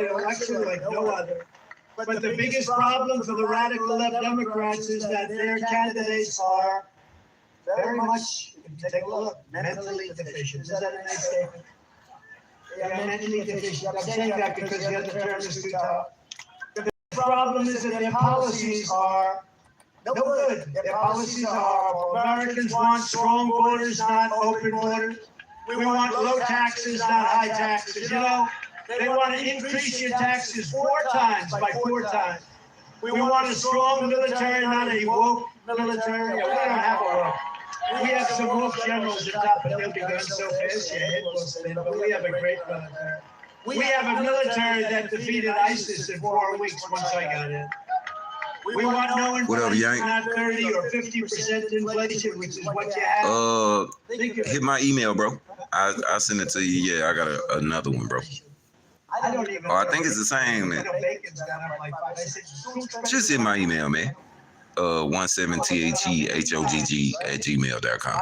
election like no other. But the biggest problem for the radical left Democrats is that their candidates are very much, if you take a look, mentally deficient. Is that a nice statement? They are mentally deficient. I'm saying that because the other term is too tough. The problem is that their policies are no good. Their policies are horrible. Americans want strong borders, not open borders. We want low taxes, not high taxes. You know, they want to increase your taxes 4 times by 4 times. We want a strong military, not a woke military. We don't have a woke. We have some woke generals at top, but they'll be gone so fast your head will spin. But we have a great military. We have a military that defeated ISIS in 4 weeks once I got in. We want no inflation, not 30 or 50% inflation, which is what you have. Hit my email, bro. I'll send it to you. Yeah, I got another one, bro. I don't even. Oh, I think it's the same, man. Just hit my email, man. 17thehogg@gmail.com.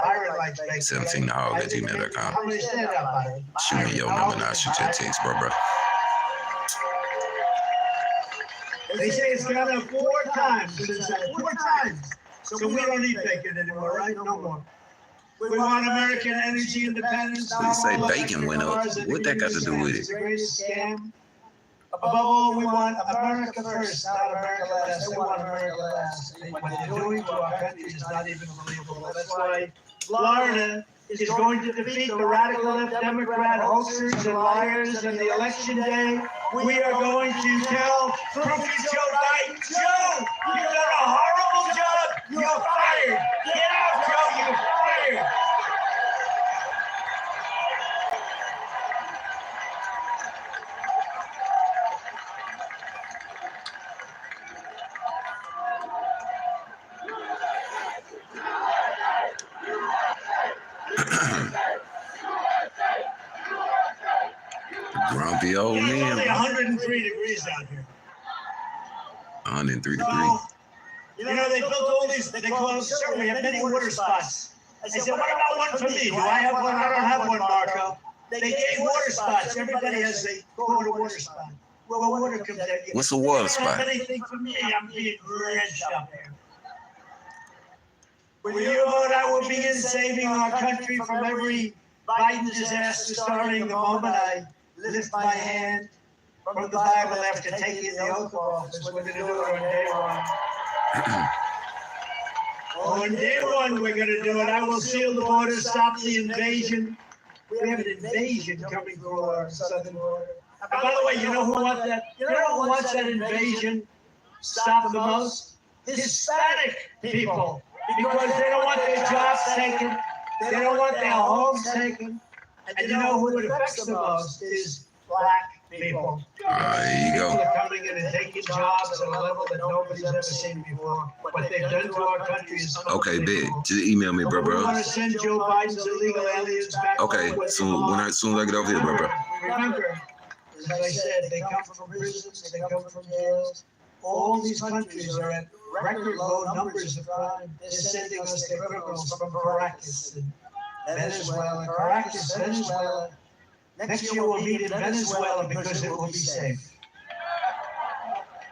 17thehogg@gmail.com. Shoot me your number and I'll shoot you a text, bro. They say it's gone up 4 times since that. 4 times. So we don't need bacon anymore, right? No more. We want American energy independence. They say bacon went up. What that got to do with it? It's the greatest scam. Above all, we want America first, not America last. They want America last. What they're doing to our country is not even believable. That's why Florida is going to defeat the radical left Democrat hoaxers and liars on the election day. We are going to tell Crooked Joe Biden, Joe, you've done a horrible job. You're fired. Get out, Joe. You're fired. Grumpy old man. It's only 103 degrees out here. 103 degrees. You know, they built all these, they call, sir, we have many water spots. I said, what about one for me? Do I have one? I don't have one, Marco. They gave water spots. Everybody has a water spot. Well, water comes out. What's a water spot? I don't have anything for me. I'm being drenched up there. When you vote, I will begin saving our country from every Biden disaster starting the moment I lift my hand from the Bible after taking the oath of office. We're going to do it on day 1. On day 1, we're going to do it. I will seal the border, stop the invasion. We have an invasion coming through our southern border. And by the way, you know who wants that? You know who wants that invasion stopped the most? Hispanic people. Because they don't want their jobs taken. They don't want their homes taken. And you know who it affects the most is black people. There you go. People are coming in and taking jobs at a level that nobody's ever seen before. What they've done to our country is okay, big. Just email me, bro. We want to send Joe Biden's illegal aliens back. Okay, soon as I get over here, bro. Remember, as I said, they come from prisons, they come from jails. All these countries are at record low numbers of crime. They're sending us their criminals from Barac and Venezuela. Caracas, Venezuela. Next year we'll meet in Venezuela because it will be safe.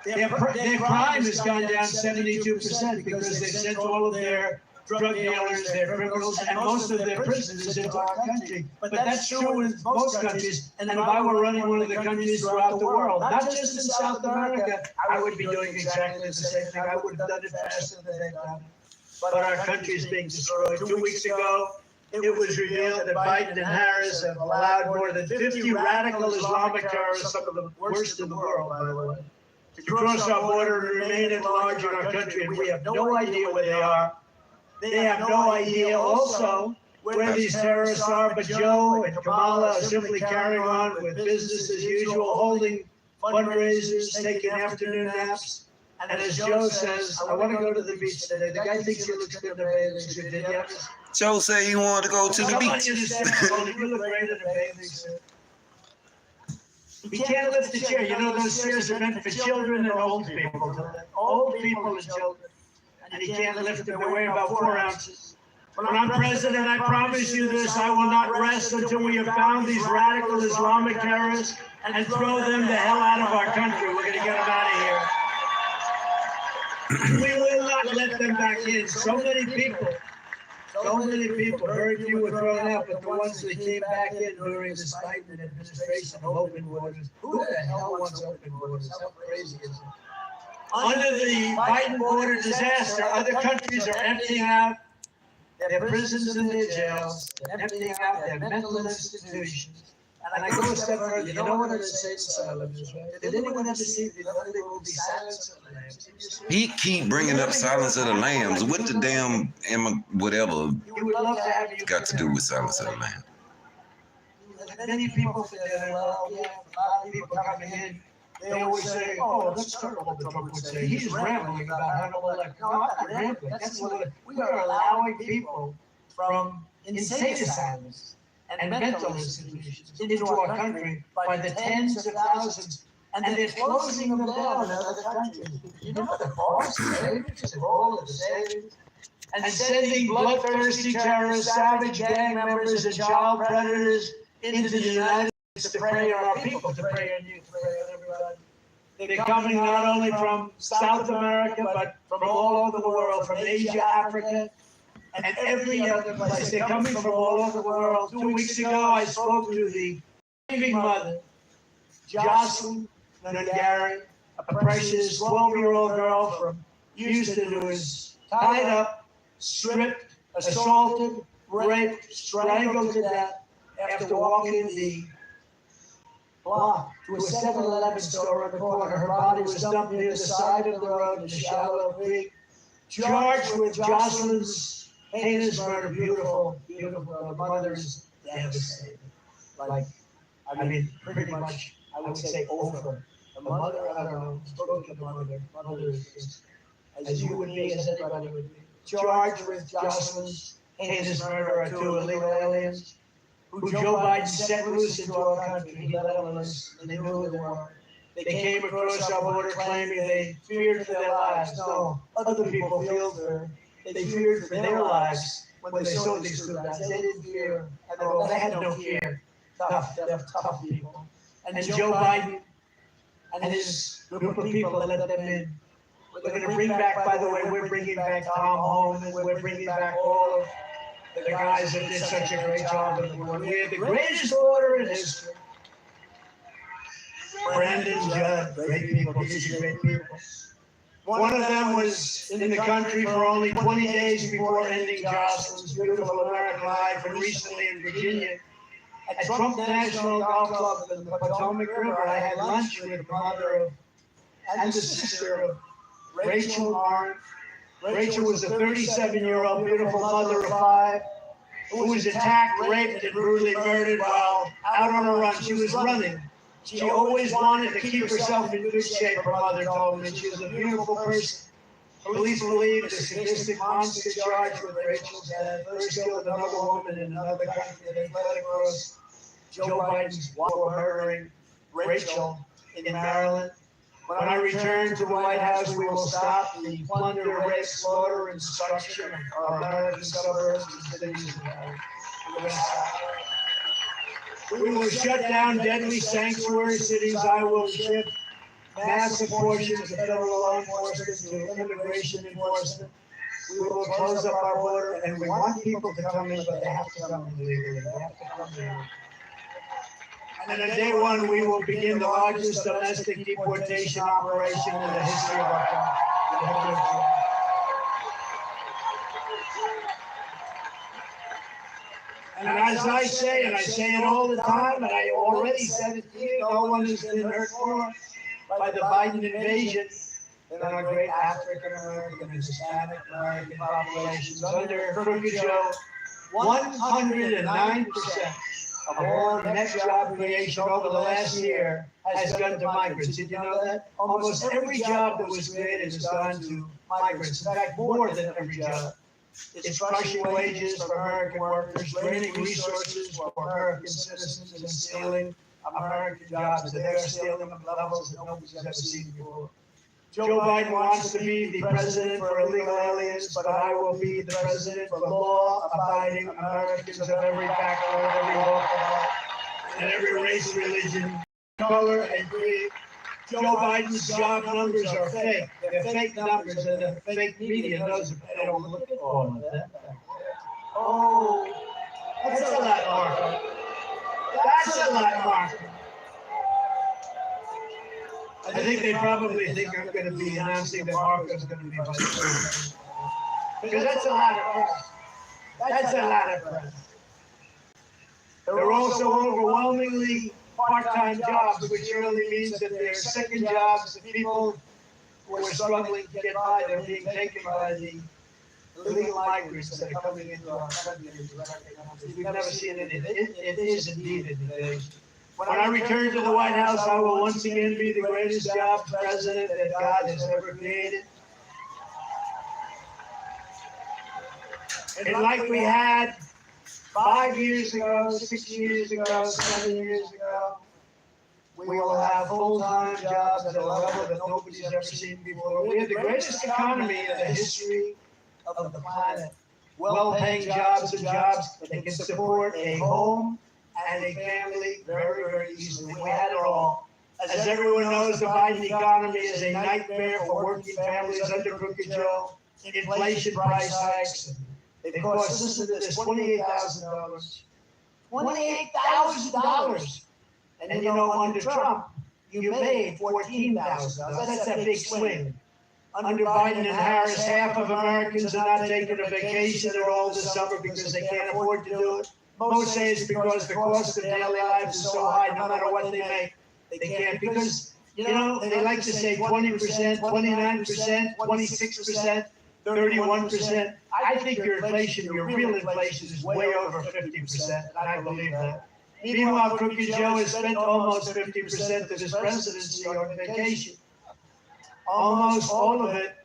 Their crime has gone down 72% because they've sent all of their drug dealers, their criminals, and most of their prisoners into our country. But that's true in most countries. And if I were running one of the countries throughout the world, not just in South America, I would be doing exactly the same thing. I would have done it faster than they've done. But our country is being destroyed. 2 weeks ago, it was revealed that Biden and Harris have allowed more than 50 radical Islamic terrorists, some of the worst in the world, by the way, to cross our border and remain at large in our country, and we have no idea where they are. They have no idea also where these terrorists are, but Joe and Kamala are simply carrying on with business as usual, holding fundraisers, taking afternoon naps. And as Joe says, I want to go to the beach today. The guy thinks he looks good in a bathing suit. Did you ever? Joe said he wanted to go to the beach. You look great in a bathing suit. He can't lift the chair. You know, those chairs are meant for children and old people. Old people and children. And he can't lift them. They weigh about 4 ounces. When I'm president, I promise you this, I will not rest until we have found these radical Islamic terrorists and throw them the hell out of our country. We're going to get them out of here. We will not let them back in. So many people, very few were thrown out, but the ones that came back in during this Biden administration of open borders, who the hell wants open borders? How crazy is it? Under the Biden border disaster, other countries are emptying out their prisons and their jails, they're emptying out their mental institutions. And I go a step further, you know what an insane asylum is, right? Did anyone ever see the other movie Silence of the Lambs? He keep bringing up Silence of the Lambs. What the damn whatever You would love to have you got to do with Silence of the Lambs? Many people say, well, yeah, a lot of people coming in, they always say, oh, that's terrible, the Trump would say. He's rambling about Hannibal Lecter. No, I'm not rambling. That's what we are allowing people from insane asylums and mental institutions into our country by the tens of thousands, and they're closing them down in other countries. You know the cost, the role of the savings, and sending bloodthirsty terrorists, savage gang members, and child predators into the United States to prey on our people, to prey on you, to prey on everybody. They're coming not only from South America, but from all over the world, from Asia, Africa, and every other place. They're coming from all over the world. 2 weeks ago, I spoke to the grieving mother, Jocelyn Nungari, a precious 12-year-old girl from Houston who was tied up, stripped, assaulted, raped, strangled to death after walking the block to a 7-Eleven store on the corner. Her body was dumped near the side of the road in a shallow creek. Charged with Jocelyn's heinous murder. Beautiful, beautiful. The mother is devastated. Pretty much, I would say over. The mother, I don't know, spoke to the mother. Mother is as you would be, as anybody would be. Charged with Jocelyn's heinous murder are 2 illegal aliens who Joe Biden set loose into our country. He let them loose, and they knew who they were. They came across our border claiming they feared for their lives. No, other people they feared for their lives when they saw these 2 guys. They didn't fear at all. They had no fear. They're tough people. And Joe Biden and his group of people that let them in. We're going to bring back, by the way, we're bringing back Tom Holman. We're bringing back all of the guys that did such a great job with the border. We had the greatest border in history. Brandon Judd, great people, these are great people. One of them was in the country for only 20 days before ending Jocelyn's beautiful American life, and recently in Virginia. At Trump National Golf Club in the Potomac River, I had lunch with the mother of, and the sister of Rachel Warren. Rachel was a 37-year-old beautiful mother of 5 who was attacked, raped, and brutally murdered while out on a run. She was running. She always wanted to keep herself in good shape, her mother told me. She was a beautiful person. Police believe the sadistic monster charged with Rachel's death first killed another woman in another country. They fled across Joe Biden's war, murdering Rachel in Maryland. When I return to the White House, we will stop the plunder, rape, slaughter, and destruction of our American suburbs and cities. We will shut down deadly sanctuary cities. I will shift massive portions of federal law enforcement to immigration enforcement. We will close up our border, and we want people to come in, but they have to come in legally. They have to come in. And on day 1, we will begin the largest domestic deportation operation in the history of our country. And as I say, and I say it all the time, and I already said it to you, no one has been hurt more by the Biden invasion than our great African American and Hispanic American populations. Under Crooked Joe, 109% of all net job creation over the last year has gone to migrants. Did you know that? Almost every job that was created has gone to migrants. In fact, more than every job. It's crushing wages for American workers, draining resources for American citizens, and stealing American jobs. They're stealing them at levels that nobody's ever seen before. Joe Biden wants to be the president for illegal aliens, but I will be the president for law-abiding Americans of every background, every walk of life, and every race, religion, color, and creed. Joe Biden's job numbers are fake. They're fake numbers, and the fake media knows it. They don't look at all of that. Oh, that's a lot, Mark. That's a lot, Mark. I think they probably think I'm going to be announcing that Marco's going to be vice president. Because that's a lot of press. That's a lot of press. There are also overwhelmingly part-time jobs, which really means that they're second jobs that people who are struggling to get by, they're being taken by the illegal migrants that are coming into our country. We've never seen it. It is indeed an invasion. When I return to the White House, I will once again be the greatest job president that God has ever created. And like we had 5 years ago, 6 years ago, 7 years ago, we will have full-time jobs at a level that nobody's ever seen before. We have the greatest economy in the history of the planet. Well-paying jobs and jobs that can support a home and a family very, very easily. We had it all. As everyone knows, the Biden economy is a nightmare for working families under crooked Joe. Inflation, price hikes. It costs, listen to this, $28,000. $28,000. And you know, under Trump, you made $14,000. That's a big swing. Under Biden and Harris, half of Americans are not taking a vacation at all this summer because they can't afford to do it. Most say it's because the cost of daily life is so high, no matter what they make, they can't. Because, you know, they like to say 20%, 29%, 26%, 31%. I think your inflation, your real inflation is way over 50%, and I believe that. Meanwhile, Crooked Joe has spent almost 50% of his presidency on vacation. Almost all of it,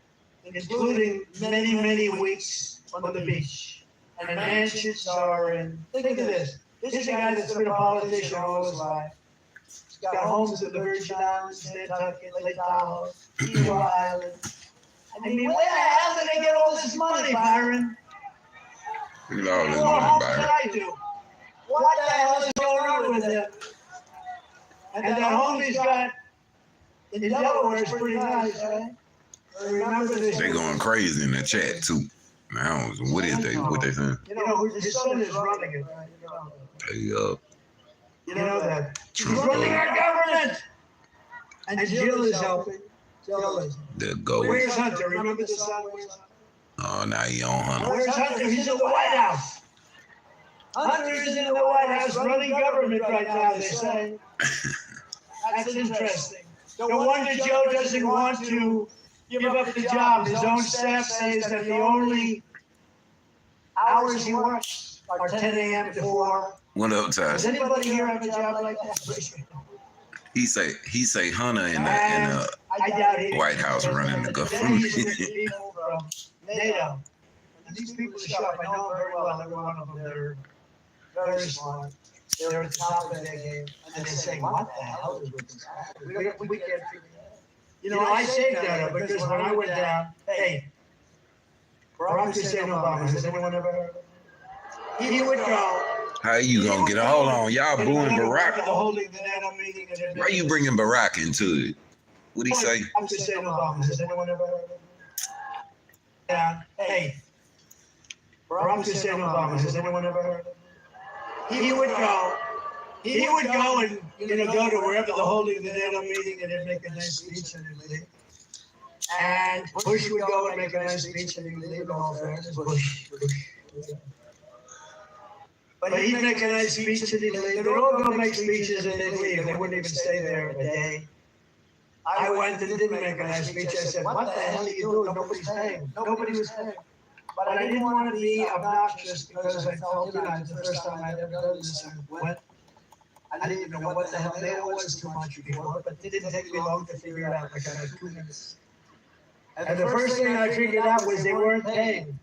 including many, many weeks on the beach. And mansions are in, think of this. This is a guy that's been a politician all his life. He's got homes in the Virgin Islands, Nantucket, Lake Tahoe, Eagle Island. I mean, where the hell did they get all this money, Byron? Look at all this What money, did Byron. I do? What the hell is going on with him? And that home he's got in Delaware is pretty nice, right? Remember this? They going crazy in the chat too. Now, what is they? What they saying? You know, his son is running it, right? Hey, up. You know that. He's running our government. And Jill is helping. Jill is. The go. Where's Hunter? Remember the son? Oh, now he on Hunter. Where's Hunter? He's in the White House. Hunter is in the White House running government right now, they say. That's interesting. No wonder Joe doesn't want to give up the job. His own staff says that the only hours he works are 10 a.m. to 4. What up, Ty? Does anybody here have a job like that? He say Hunter in the I doubt it. White House running the These government. people from NATO. And these people are sharp. I know them very well. Every one of them. They're very smart. They're at the top of their game. And they say, what the hell is with this? We can't figure it out. You know, I saved that because when I went down, hey, Barack Hussein Obama, has anyone ever heard of him? He would go. How you gonna get it? Hold on, y'all booing Barack. Why you bringing Barack into it? What'd he say? I'm just saying Obama. Has anyone ever heard of him? Yeah. Hey, Barack Hussein Obama. Has anyone ever heard of him? He would go. He would go and go to wherever the holding of the NATO meeting and he'd make a nice speech and he'd leave. And Bush would go and make a nice speech and he'd leave. In all fairness, Bush. But he'd make a nice speech and he'd leave. They'd all go make speeches and they'd leave. They wouldn't even stay there a day. I went and didn't make a nice speech. I said, what the hell are you doing? Nobody's paying. Nobody was paying. But I didn't want to be obnoxious because I felt, it's the first time I'd ever done this. I didn't even know what the hell NATO was too much before, but it didn't take me long to figure it out. Like I had 2 minutes. And the first thing I figured out was they weren't paying.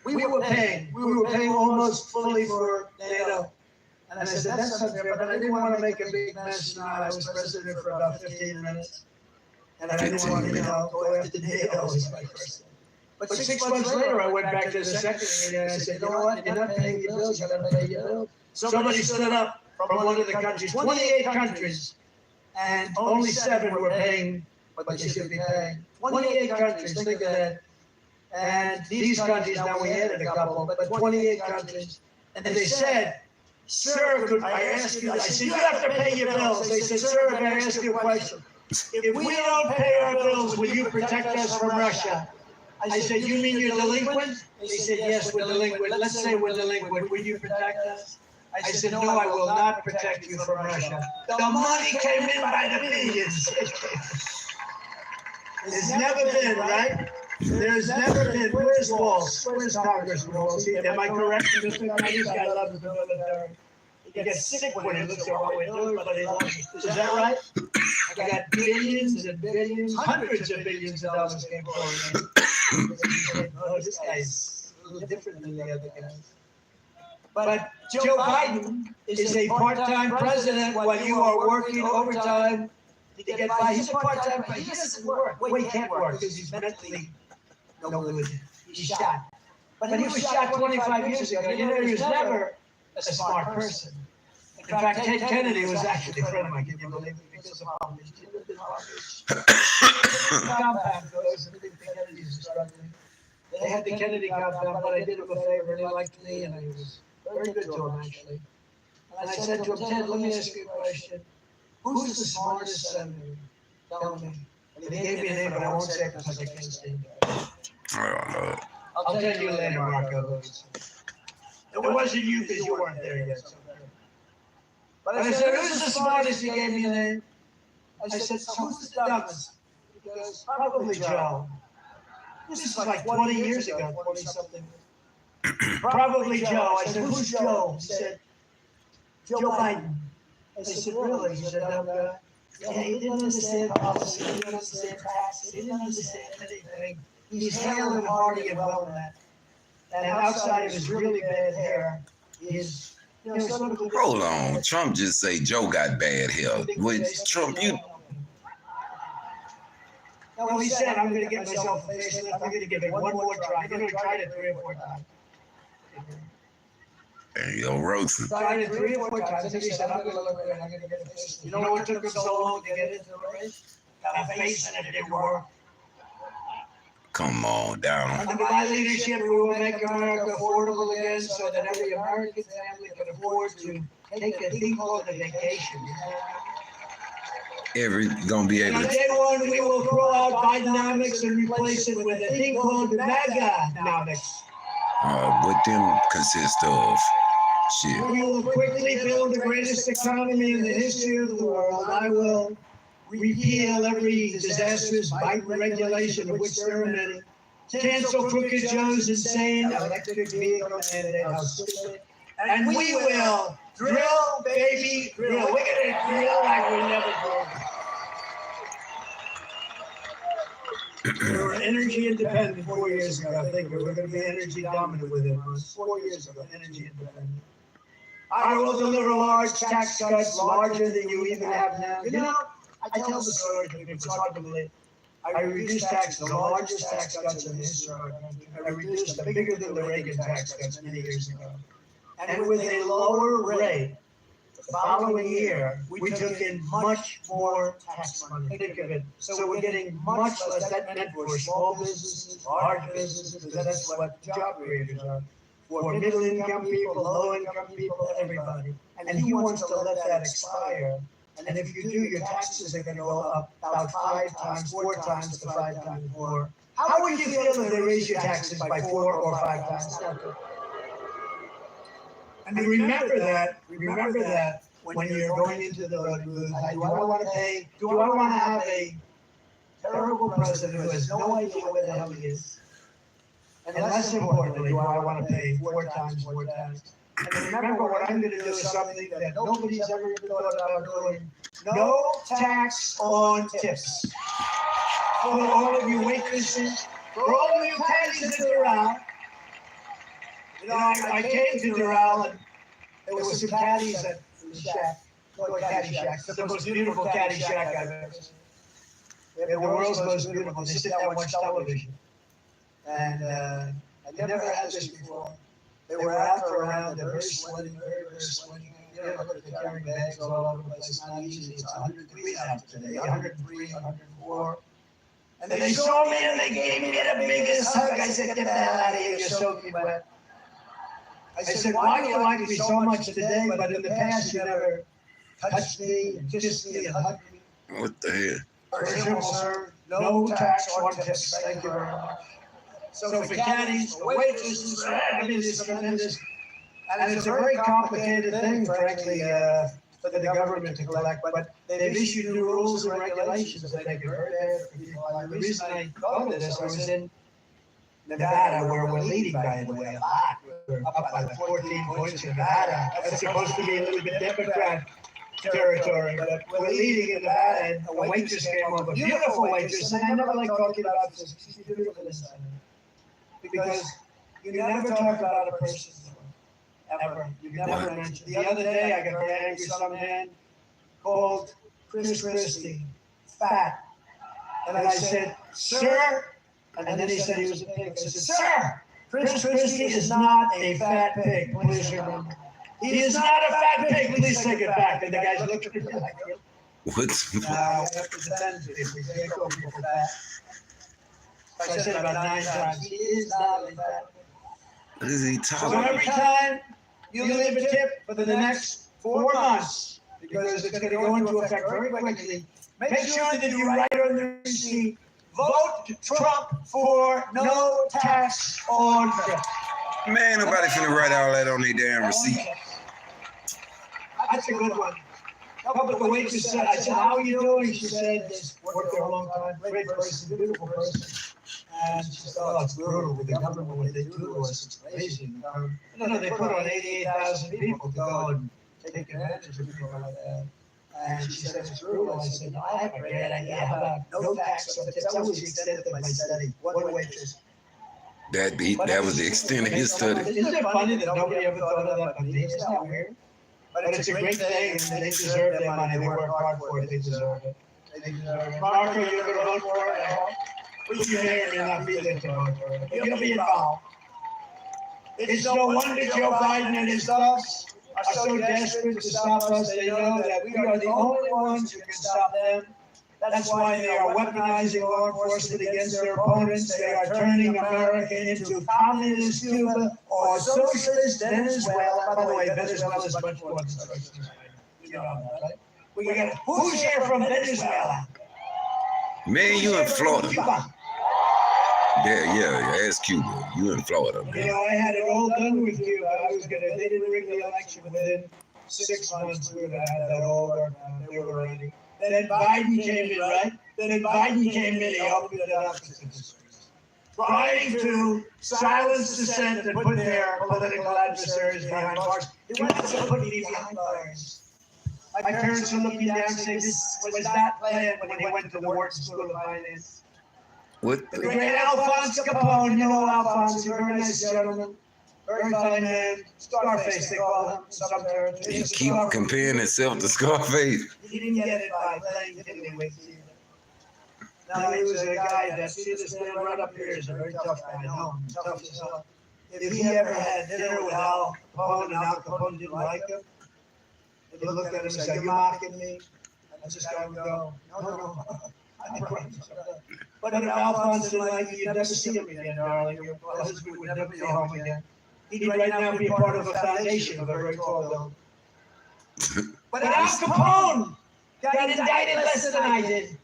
We were paying. We were paying almost fully for NATO. And I said, that's unfair, but I didn't want to make a big mess. I was president for about 15 minutes. And I didn't want to, go after the deals. But 6 months later, I went back to the second meeting and I said, you know what? You're not paying your bills. You're not paying your bills. Somebody stood up from one of the countries, 28 countries, and only 7 were paying what they should be paying. 28 countries, think of that. And these countries, now we added a couple, but 28 countries. And they said, sir, could I ask you? I said, you have to pay your bills. They said, sir, can I ask you a question? If we don't pay our bills, will you protect us from Russia? I said, you mean you're delinquent? They said, yes, we're delinquent. Let's say we're delinquent. Will you protect us? I said, no, I will not protect you from Russia. The money came in by the billions. There's never been, right? There's never been. Where's Walsh? Where's Congressman Walsh? Am I correct in this? I just got love the military. He gets sick when he looks at what we're doing, but he loves it. Is that right? I got billions and billions, hundreds of billions of dollars came forward. Oh, this guy's a little different than the other guys. But Joe Biden is a part-time president while you are working overtime to get by. He's a part-time president. He doesn't work. Well, he can't work because he's mentally no good. He's shot. But he was shot 25 years ago. You know, he was never a smart person. In fact, Ted Kennedy was actually a friend of mine. Can you believe it? Because of all this. Compound goes, and the Kennedys are struggling. They had the Kennedy compound, but I did him a favor, and he liked me, and I was very good to him, actually. And I said to him, Ted, let me ask you a question. Who's the smartest senator? Tell me. And he gave me a name, but I won't say it because I can't stand it. I'll tell you later, Marco. It wasn't you because you weren't there yet. But I said, who's the smartest? He gave me a name. I said, so who's the dumbest? He goes, probably Joe. This is like 20 years ago, 20-something. Probably Joe. I said, who's Joe? He said, Joe Biden. I said, really? He said, no, guy. Yeah, he didn't understand policy. He didn't understand taxes. He didn't understand anything. He's hale and hearty and well met. And outside of his really bad hair, his, sort of... Hold on. Trump just say Joe got bad hair. With Trump, you... No, he said, I'm going to get myself a facelift. I'm going to give it one more try. I'm going to try it 3 or 4 times. There you go, roasting. Tried it 3 or 4 times. And he said, I'm going to look good. I'm going to get a facelift. You know what took him so long to get into the race? Got a face and it didn't work. Come on, down. Under my leadership, we will make America affordable again so that every American family can afford to take a thing called a vacation. Gonna be able On to. day one, we will throw out Bidenomics and replace it with a thing called MAGA-nomics. What them consist of? Shit. We will quickly build the greatest economy in the history of the world. I will repeal every disastrous Biden regulation, of which there are many. Cancel Crooked Joe's insane electric vehicle mandate. How stupid. And we will drill, baby, drill. We're going to drill like we never drilled. We were energy independent 4 years ago. I think we were going to be energy dominant with it. 4 years ago, energy independent. I will deliver large tax cuts, larger than you even have now. You know, I tell the story to people, it's hard to believe. I reduced taxes, the largest tax cuts in the history of our country. I reduced them bigger than the Reagan tax cuts many years ago. And with a lower rate, the following year, we took in much more tax money. Think of it. So we're getting much less. That meant for small businesses, large businesses, because that's what job creators are. For middle-income people, low-income people, everybody. And he wants to let that expire. And if you do, your taxes are going to go up about 5 times, 4 times to 5 times more. How would you feel if they raise your taxes by 4 or 5 times? I mean, remember that when you're going into the voting booth. Do I want to pay? Do I want to have a terrible president who has no idea where the hell he is? And less importantly, do I want to pay 4 times more tax? And remember, what I'm going to do is something that nobody's ever even thought about doing. No tax on tips. For all of you waitresses, for all of you caddies at Doral. You know, I came to Doral and there was some caddies at the shack. Caddy shack. The most beautiful caddy shack I've ever seen. We have the world's most beautiful. They sit down and watch television. And I never had this before. They were out for a round. They're very sweaty, very sweaty. You know, they're carrying bags all over the place. It's not easy. It's 100 degrees out today, 103, 104. And they saw me and they gave me the biggest hug. I said, get the hell out of here. You're soaking wet. I said, why do you like me so much today, but in the past you never touched me and kissed me and hugged me? What the hell? Very simple, sir. No tax on tips. Thank you very much. So for caddies, for waitresses, I mean, it's tremendous. And it's a very complicated thing, frankly, for the government to collect. But they've issued new rules and regulations that make it very bad for people. And the reason I thought of this, I was in Nevada, where we're leading, by the way, a lot. We're up by 14 points in Nevada. That's supposed to be a little bit Democrat territory, but we're leading in Nevada, and a waitress came over, a beautiful waitress, and I never like talking about this. She's beautiful inside. Because you never talk about a person, ever. You never mention. The other day, I got very angry with some man called Chris Christie fat. And I said, sir, and then he said he was a pig. I said, sir, Chris Christie is not a fat pig, please remember. He is not a fat pig, please take it back. And the guys looked at me like, What's no, you have to defend it. We can't call people fat. I said about 9 times, he is not a fat pig. What is he So talking every time you leave a tip for the next 4 months, because it's going to go into effect very quickly, make sure that you write on the receipt, vote Trump for no tax on tips. Man, nobody finna write all that on their damn receipt. That's a good one. But the waitress said, I said, how are you doing? She said, just worked there a long time, great person, beautiful person. And she said, oh, it's brutal with the government, what they do to us, it's crazy. No, they put on 88,000 people to go and take advantage of people like that. And she said, it's brutal. I said, no, I have a great idea. How about no tax on tips? That was the extent of my study. One waitress. That was the extent of his study. Isn't it funny that nobody ever thought of that but me? Isn't that weird? But it's a great thing, and they deserve their money. They work hard for it. They deserve it. They deserve it. Marco, you're going to vote for it? Well, you may or may not be there to vote for it. You'll be involved. It's no wonder Joe Biden and his thugs are so desperate to stop us. They know that we are the only ones who can stop them. That's why they are weaponizing law enforcement against their opponents. They are turning America into communist Cuba or socialist Venezuela. By the way, Venezuela is much more than socialist. You know that, right? We got who's here from Venezuela? Man, you in Florida. Yeah, ask Cuba. You in Florida, man. You know, I had it all done with Cuba. They didn't rig the election within 6 months. We would have had that all worked out. They were ready. Then Biden came in, right? Then Biden came in, he opened it up, trying to silence dissent and put their political adversaries behind bars. He wants to put me behind bars. My parents are looking down saying, this was not planned when he went to the Wharton School of Finance. What? The great Alphonse Capone, you know Alphonse, a very nice gentleman. Very fine man. Scarface, they call him in some territories. He keep comparing himself to Scarface. He didn't get it by playing anyway. No, he was a guy that, see this man right up here is a very tough guy. No, tough as hell. If he ever had dinner with Al Capone and Al Capone didn't like him, if he looked at him and said, you're mocking me, and this guy would go, no. But if Alphonse didn't like you, you'd never see him again, darling. Your husband would never be home again. He'd right now be part of a foundation of a very tall building. But Al Capone got indicted less than I did.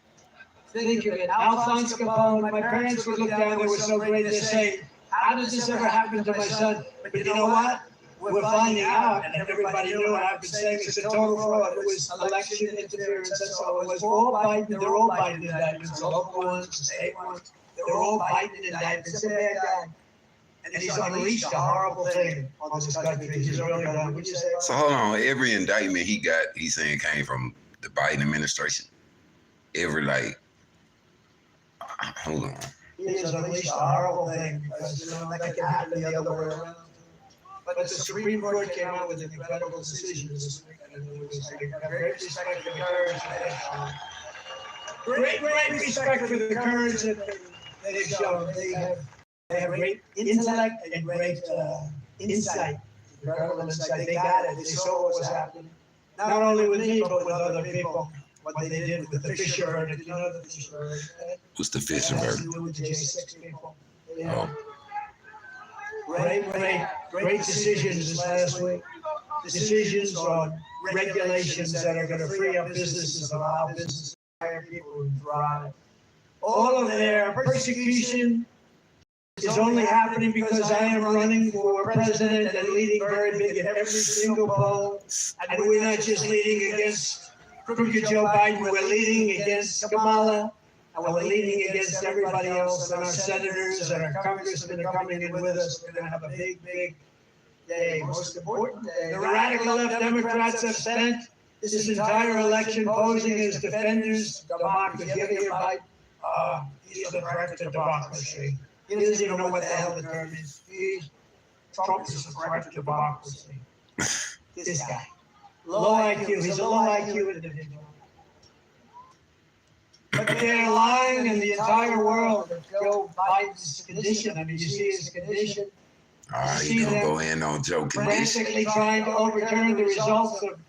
Think of it. Alphonse Capone, my parents would look down, they were so great, they say, how did this ever happen to my son? But you know what? We're finding out, and everybody knew, and I've been saying it's a total fraud. It was election interference, that's all it was. All Biden, they're all Biden indictments, the local ones, the state ones, they're all Biden indictments. He's a bad guy. And he's unleashed a horrible thing on this country. He's really done. Would you say? So hold on, every indictment he got, he's saying came from the Biden administration. Every hold on. He has unleashed a horrible thing because that can happen the other way around. But the Supreme Court came out with an incredible decision this week, and it was a very respected courage. great respect for the courage that they've shown. They have great intellect and great insight. Incredible insight. They got it. They saw what was happening. Not only with me, but with other people. What they did with the Fisher verdict. You know the Fisher verdict, right? What's the Fisher verdict? With the J6 people. Oh. Great decisions this last week. Decisions on regulations that are going to free up businesses, allow businesses to hire people who thrive. All of their persecution is only happening because I am running for president and leading very big in every single poll. And we're not just leading against crooked Joe Biden, we're leading against Kamala, and we're leading against everybody else. And our senators and our congressmen are coming in with us. We're going to have a big day, most important day. The radical left Democrats have spent this entire election posing as defenders of democracy. He's the threat to democracy. He doesn't even know what the hell the term is. Trump is a threat to democracy. This guy. Low IQ. He's a low IQ individual. But they're lying in the entire world of Joe Biden's condition. I mean, you see his condition. All right, he's going to go in on Joe condition. Frantically trying to overturn the results of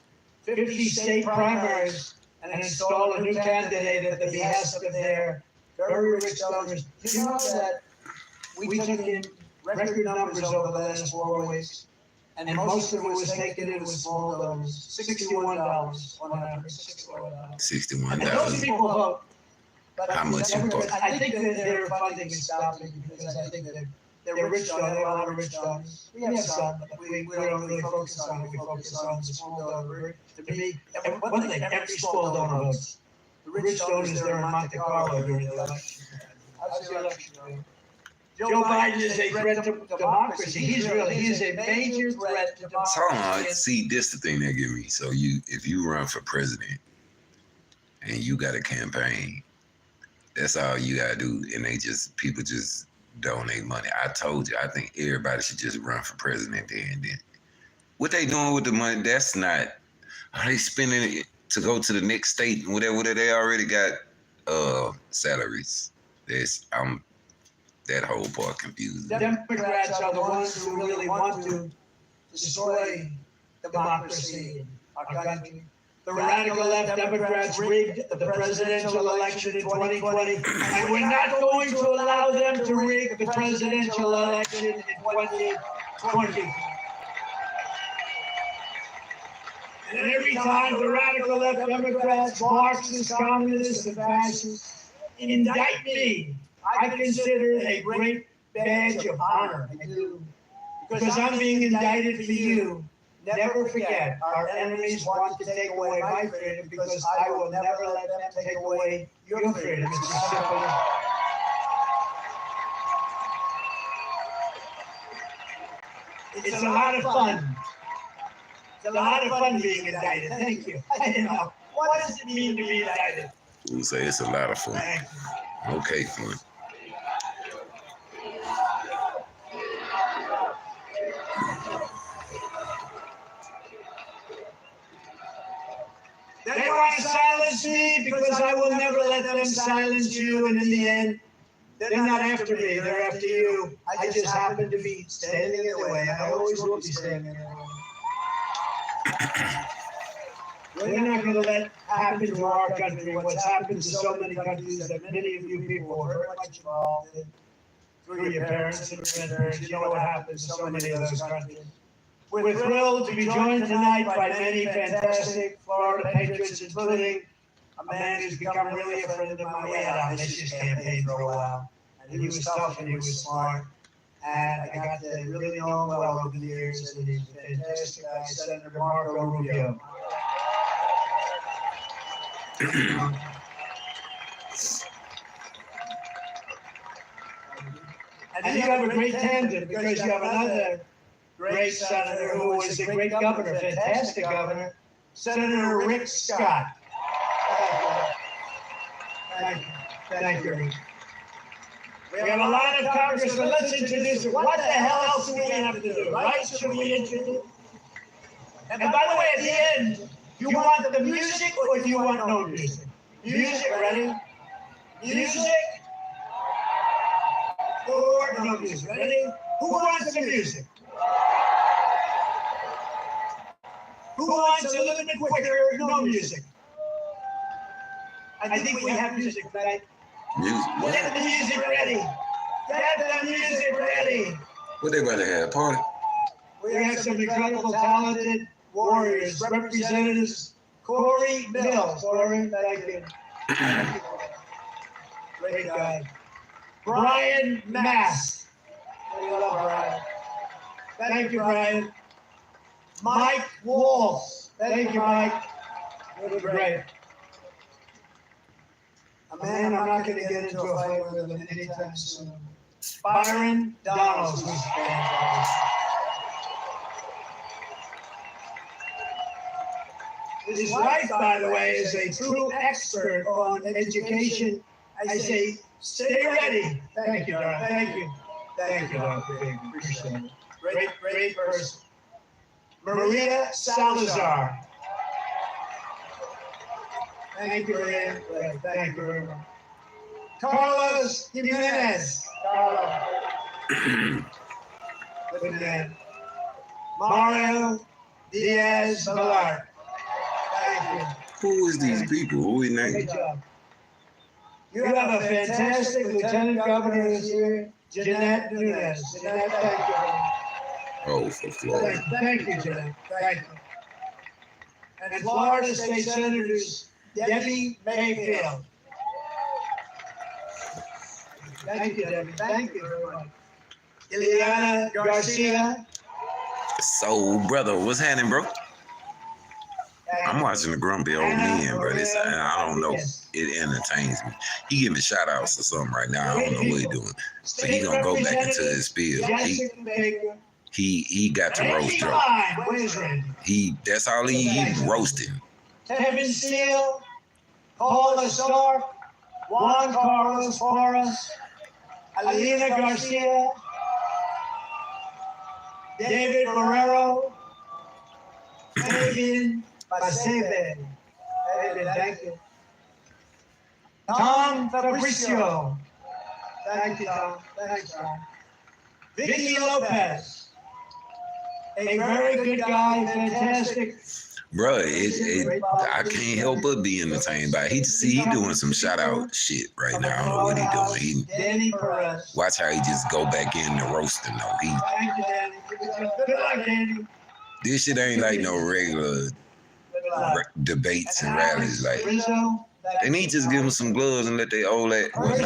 50 state primaries and install a new candidate at the behest of their very rich donors. Do you know that we took in record numbers over the last 4 weeks, and most of it was taken in with small donors. $61 on average. $61. And those people vote. But How much you vote? I think that their funding is stopping because I think that they're rich donors. They have a lot of rich donors. We have some, but we don't really focus on it. We focus on the small donor. To me, one thing, every small donor votes. The rich donors there in Monte Carlo during the election. How's the election going? Joe Biden is a threat to democracy. He is a major threat to democracy. See, this the thing that get me. So if you run for president and you got a campaign, that's all you gotta do. And people just donate money. I told you, I think everybody should just run for president there and then. What they doing with the money, that's not, are they spending it to go to the next state and whatever they already got salaries? That whole part confused me. Democrats are the ones who really want to destroy democracy in our country. The radical left Democrats rigged the presidential election in 2020, and we're not going to allow them to rig the presidential election in 2020. And every time the radical left Democrats, Marxists, communists, and fascists indict me, I consider it a great badge of honor. I do. Because I'm being indicted for you. Never forget, our enemies want to take away my freedom because I will never let them take away your freedom. It's as simple as it's a lot of fun. It's a lot of fun being indicted. Thank you. I didn't know. What does it mean to be indicted? We'll say it's a lot of fun. Thank you. Okay, fun. They want to silence me because I will never let them silence you. And in the end, they're not after me. They're after you. I just happen to be standing in the way. I always will be standing in the way. We're not going to let happen to our country what's happened to so many countries that many of you people are very much involved in through your parents and grandparents. You know what happens to so many of those countries. We're thrilled to be joined tonight by many fantastic Florida patriots, including a man who's become really a friend of mine. We had our Mrs. campaign for a while, and he was tough and he was smart. And I got to really know him well over the years, and he's a fantastic guy, Senator Marco Rubio. And you have a great tandem because you have another great senator who was a great governor, fantastic governor, Senator Rick Scott. Thank you. We have a lot of congressmen. Let's introduce them. What the hell else do we have to do, right? Should we introduce? And by the way, at the end, you want the music or do you want no music? Music, ready? Music or no music? Ready? Who wants the music? Who wants a little bit quicker, no music? I think we have music, right? Music? What? Get the music ready. Get the music ready. What they about to have? A party? We have some incredible, talented warriors, representatives. Corey Mills. Corey, thank you. Great guy. Brian Mass. We love Brian. Thank you, Brian. Mike Walls. Thank you, Mike. You're great. A man I'm not going to get into a fight with him anytime soon. Byron Donalds. Who's fantastic. His wife, by the way, is a true expert on education. I say, stay ready. Thank you, darling. Thank you. Thank you, darling. Appreciate it. Great person. Maria Salazar. Thank you, Maria. Thank you very much. Carlos Jimenez. Carlos. Good man. Mario Diaz Ballard. Thank you. Who is these people? Who is Great named? job. You have a fantastic Lieutenant Governor this year, Jeanette Nunez. Jeanette, thank you. Oh, for Florida. Thank you, Jeanette. Thank you. And Florida State Senators Debbie Mayfield. Thank you, Debbie. Thank you very much. Ileana Garcia. So, brother, what's happening, bro? I'm watching the Grumpy Old Men, but it's, I don't know. It entertains me. He giving shout outs or something right now. I don't know what he doing. So he gonna go back into his spiel. He got to roast Joe. That's all he roasting. Kevin Steele, Paula Stark, Juan Carlos Forrest, Alina Garcia, David Marrero, Fabian Pasebe. Thank you. Tom Fabricio. Thank you, Tom. Thanks, Tom. Vicky Lopez. A very good guy, fantastic. Bruh, I can't help but be entertained by it. He doing some shout out shit right now. I don't know what he doing. Danny Perez. Watch how he just go back in the roasting though. Thank you, Danny. Good luck, Danny. This shit ain't like no regular debates and rallies. Like Rizzo. they need to just give them some gloves and let they old that. Well,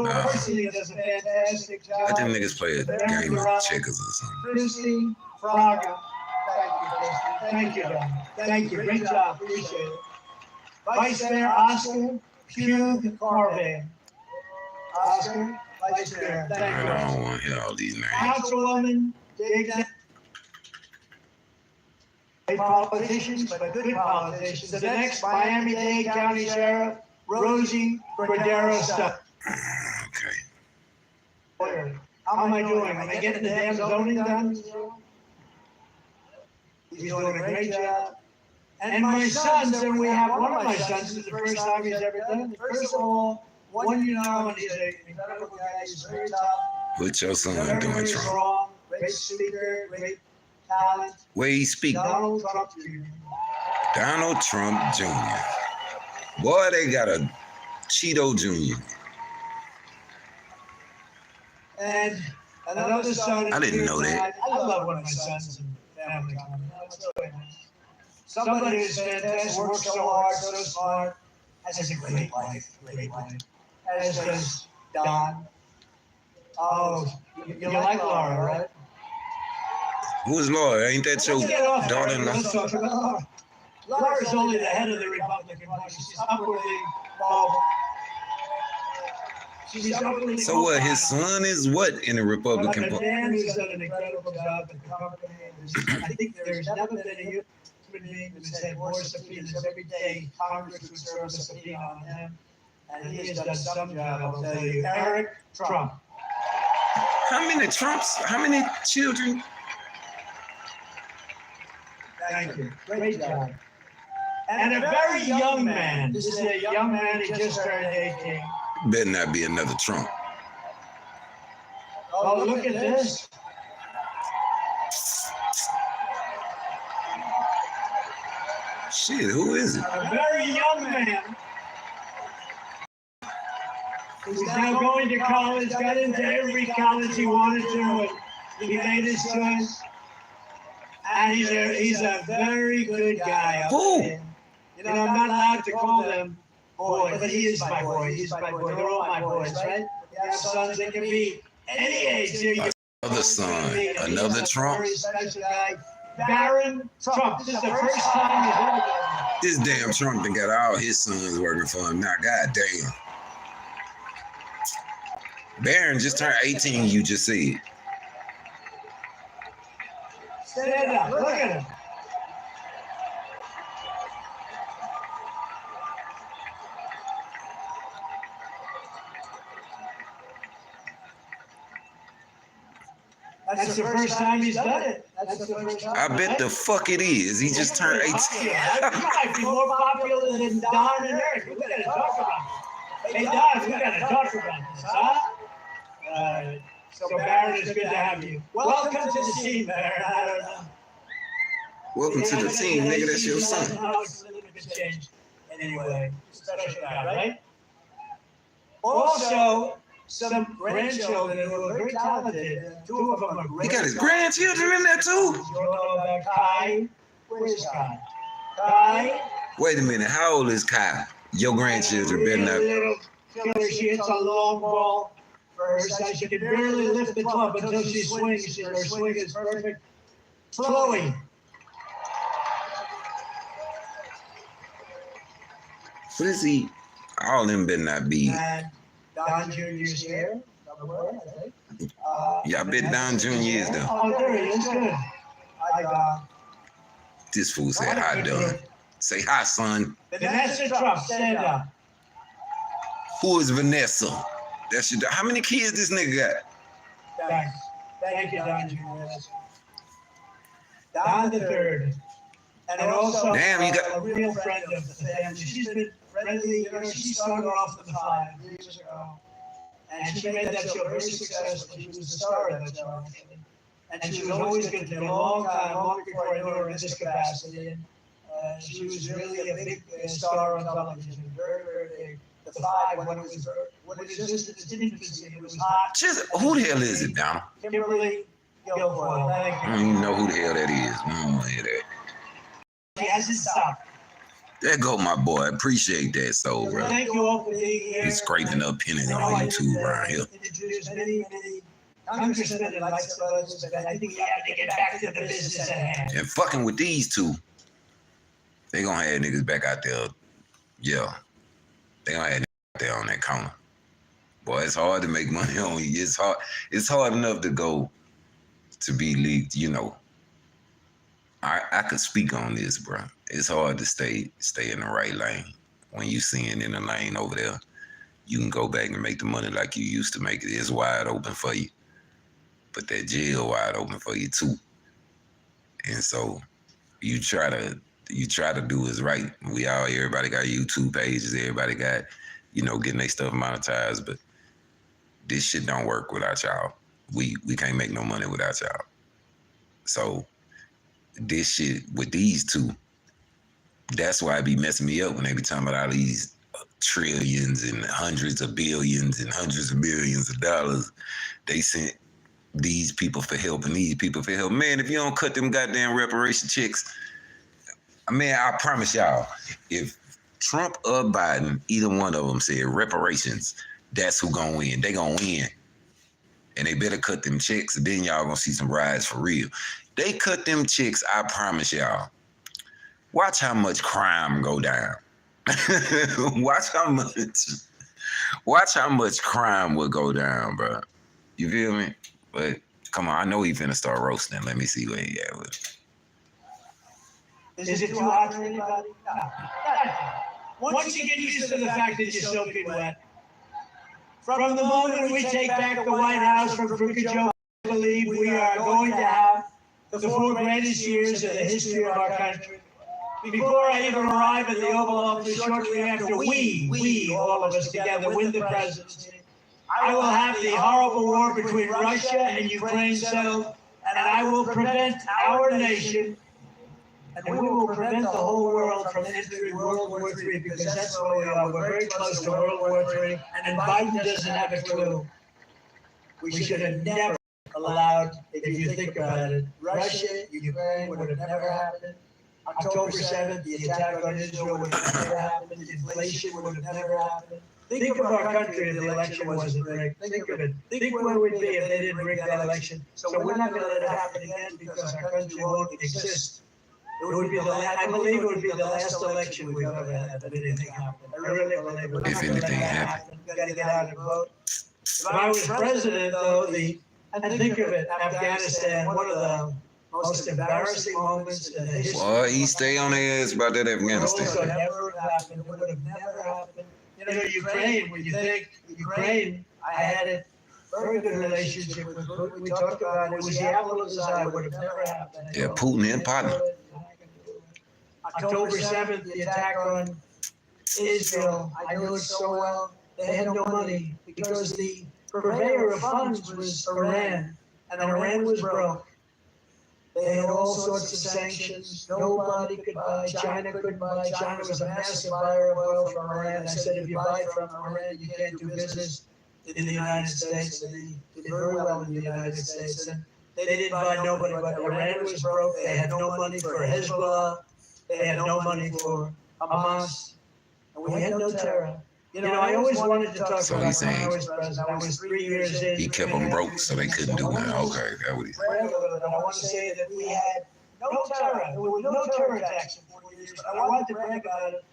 nah. Personally does a fantastic job. Let them niggas play a game of checkers or something. Christy Fraga. Thank you, Don. Thank you. Great job. Appreciate it. Vice Mayor Oscar Pugh Carvey. Oscar, Vice Mayor. Thank you. I don't want to hear all these names. Councilwoman, politicians, but good politicians. The next Miami-Dade County Sheriff, Rosie Cordero Stubb. Okay. How am I doing? Am I getting the damn zoning done? He's doing a great job. And my sons, and we have one of my sons, this is the first time he's ever done it. First of all, one you know, and he's an incredible guy, he's very tough. What your son doing, Trump? Strong, great speaker, great talent. Where he speak? Donald Trump Jr. Donald Trump Jr. Boy, they got a Cheeto Jr. And another son. I didn't know that. I love one of my sons and family. It's really nice. Somebody who's fantastic, works so hard, so smart, has a great life, as does Don. Oh, you like Laura, right? Who's Laura? Ain't that your daughter-in-law? Let's talk about Laura. Laura's only the head of the Republican Party. She's upwardly mobile. So what? His son is what in the Republican Party? Party? Dan has done an incredible job in the company. I think there's never been a human being that's had more subpoenas every day. Congress would serve a subpoena on him, and he has done some job. I'll tell you, Eric Trump. How many Trumps? How many children? Thank you. Great job. And a very young man. This is a young man. He just turned 18. Better not be another Trump. Oh, look at this. Shit, who is it? A very young man. He's now going to college, got into every college he wanted to, and he made his choice. And he's a very good guy. Who? You know, I'm not allowed to call them boys, but he is my boy. He's my boy. They're all my boys, right? You have sons, they can be any age. Another son, another Trump. Very special guy. Baron Trump. This is the first time he's ever done. This damn Trump done got all his sons working for him now. God damn. Baron just turned 18, you just said. Stand up, look at him. That's the first time he's done it. That's the first time. I bet the fuck it is. He just turned 18. He might be more popular than Don and Eric. We gotta talk about it. Hey Don, we gotta talk about this, huh? So Baron, it's good to have you. Welcome to the team, Baron. I don't know. Welcome to the team, nigga. That's your son. Anyway, special guy, right? Also, some grandchildren who are very talented. Two of them are great. He got his grandchildren in there too? You know about Kai? Where's Kai? Kai? Wait a minute. How old is Kai? Your grandchildren better not. Little killer. She hits a long ball for her size. She can barely lift the club until she swings. Her swing is perfect. Flowing. What is he? All of them better not be. And Don Jr.'s here. Somewhere, I think. Yeah, I bet Don Jr. is though. Oh, there he is. Good. Hi, Don. This fool said, hi, Don. Say hi, son. Vanessa Trump, stand up. Who is Vanessa? That's your. How many kids this nigga got? Thanks. Thank you, Don Jr. Don the third. And also Damn, you got a real friend of the family. She's been friendly. You know, she started off the 5 years ago. And she made that show very successful. She was the star of that show, actually. And she was always good to me a long time, long before I knew her in this capacity. And she was really a big star on television. Very, very big. The 5, when it existed in its infancy, it was hot. Who the hell is it, Donald? Kimberly Guilfoyle. Thank I you. don't even know who the hell that is. I don't want to hear that. He hasn't stopped. There go my boy. I appreciate that soul, bro. Thank you all for being here. He's scraping up pennies on YouTube around here. Introduce many congressmen and vice presidents, but I think we have to get back to the business at hand. And fucking with these two, they gonna have niggas back out there. Yeah. They gonna have niggas out there on that corner. Boy, it's hard to make money on you. It's hard enough to go to be leaked, you know. I could speak on this, bro. It's hard to stay in the right lane. When you seeing in the lane over there, you can go back and make the money like you used to make it. It's wide open for you. But that jail wide open for you too. And so you try to do what's right. Everybody got YouTube pages, everybody got, you know, getting their stuff monetized, but this shit don't work without y'all. We can't make no money without y'all. So this shit with these two, that's why it be messing me up when they be talking about all these trillions and hundreds of billions and hundreds of millions of dollars they sent these people for help and these people for help. Man, if you don't cut them goddamn reparation checks, man, I promise y'all, if Trump or Biden, either one of them said reparations, that's who gonna win. They gonna win. And they better cut them checks, and then y'all gonna see some riots for real. They cut them checks, I promise y'all. Watch how much crime go down. Watch how much crime will go down, bro. You feel me? But come on, I know he finna start roasting. Let me see where he at with it. Is it too hot for anybody? No. Once you get used to the fact that you're soaking wet, from the moment we take back the White House from Crooked Joe, I believe we are going to have the 4 greatest years of the history of our country. Before I even arrive at the Oval Office shortly after we, all of us together, win the presidency, I will have the horrible war between Russia and Ukraine settled, and I will prevent our nation, and we will prevent the whole world from entering World War III, because that's where we are. We're very close to World War III, and Biden doesn't have a clue. We should have never allowed, if you think about it, Russia, Ukraine would have never happened. October 7th, the attack on Israel would have never happened. Inflation would have never happened. Think of our country if the election wasn't rigged. Think of it. Think where we'd be if they didn't rig that election. So we're not going to let it happen again, because our country won't exist. It would be I believe it would be the last election we've ever had if anything happened. I really believe it. If anything happened. You got to get out and vote. If I was president, though, and think of it, Afghanistan, one of the most embarrassing moments in the history. Well, he stay on their ass about that Afghanistan. It would never happened. It would have never happened. You know, Ukraine, when you think Ukraine, I had a very good relationship with Putin. We talked about it. It was the apple of his eye. It would have never happened. Yeah, Putin and partner. October 7th, the attack on Israel, I knew it so well. They had no money because the purveyor of funds was Iran, and Iran was broke. They had all sorts of sanctions. Nobody could buy. China couldn't buy. China was a massive buyer of oil from Iran. I said, if you buy from Iran, you can't do business in the United States. And they did very well in the United States. And they didn't buy nobody, but Iran was broke. They had no money for Hezbollah. They had no money for Hamas. And we had no terror. You know, I always wanted to talk about when I was president. I was 3 years in. He kept them broke so they couldn't do nothing. Okay, that what he said. And I want to say that we had no terror. There were no terror attacks in 40 years. I wanted to brag about it,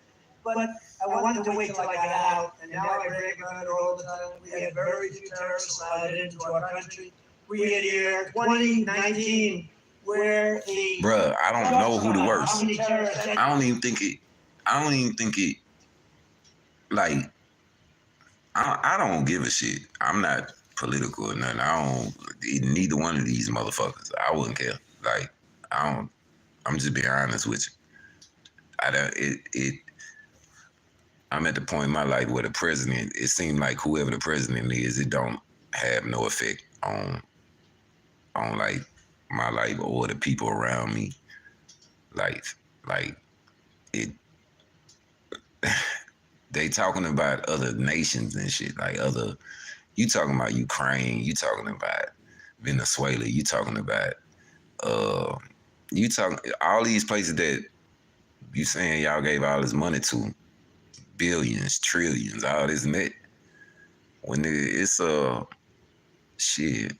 but I wanted to wait till I got out. And now I brag about it all the time. We had very few terrorists allowed into our country. We had year 2019 where the... Bruh, I don't know who the worst. How many terrorists... I don't even think it, like, I don't give a shit. I'm not political or nothing. Neither one of these motherfuckers. I wouldn't care. Like, I'm just being honest with you. I'm at the point in my life where the president, it seems like whoever the president is, it don't have no effect on like my life or the people around me. Like it. They talking about other nations and shit, like you talking about Ukraine, you talking about Venezuela, you talking about all these places that you saying y'all gave all this money to, billions, trillions, all this and that. When it's shit,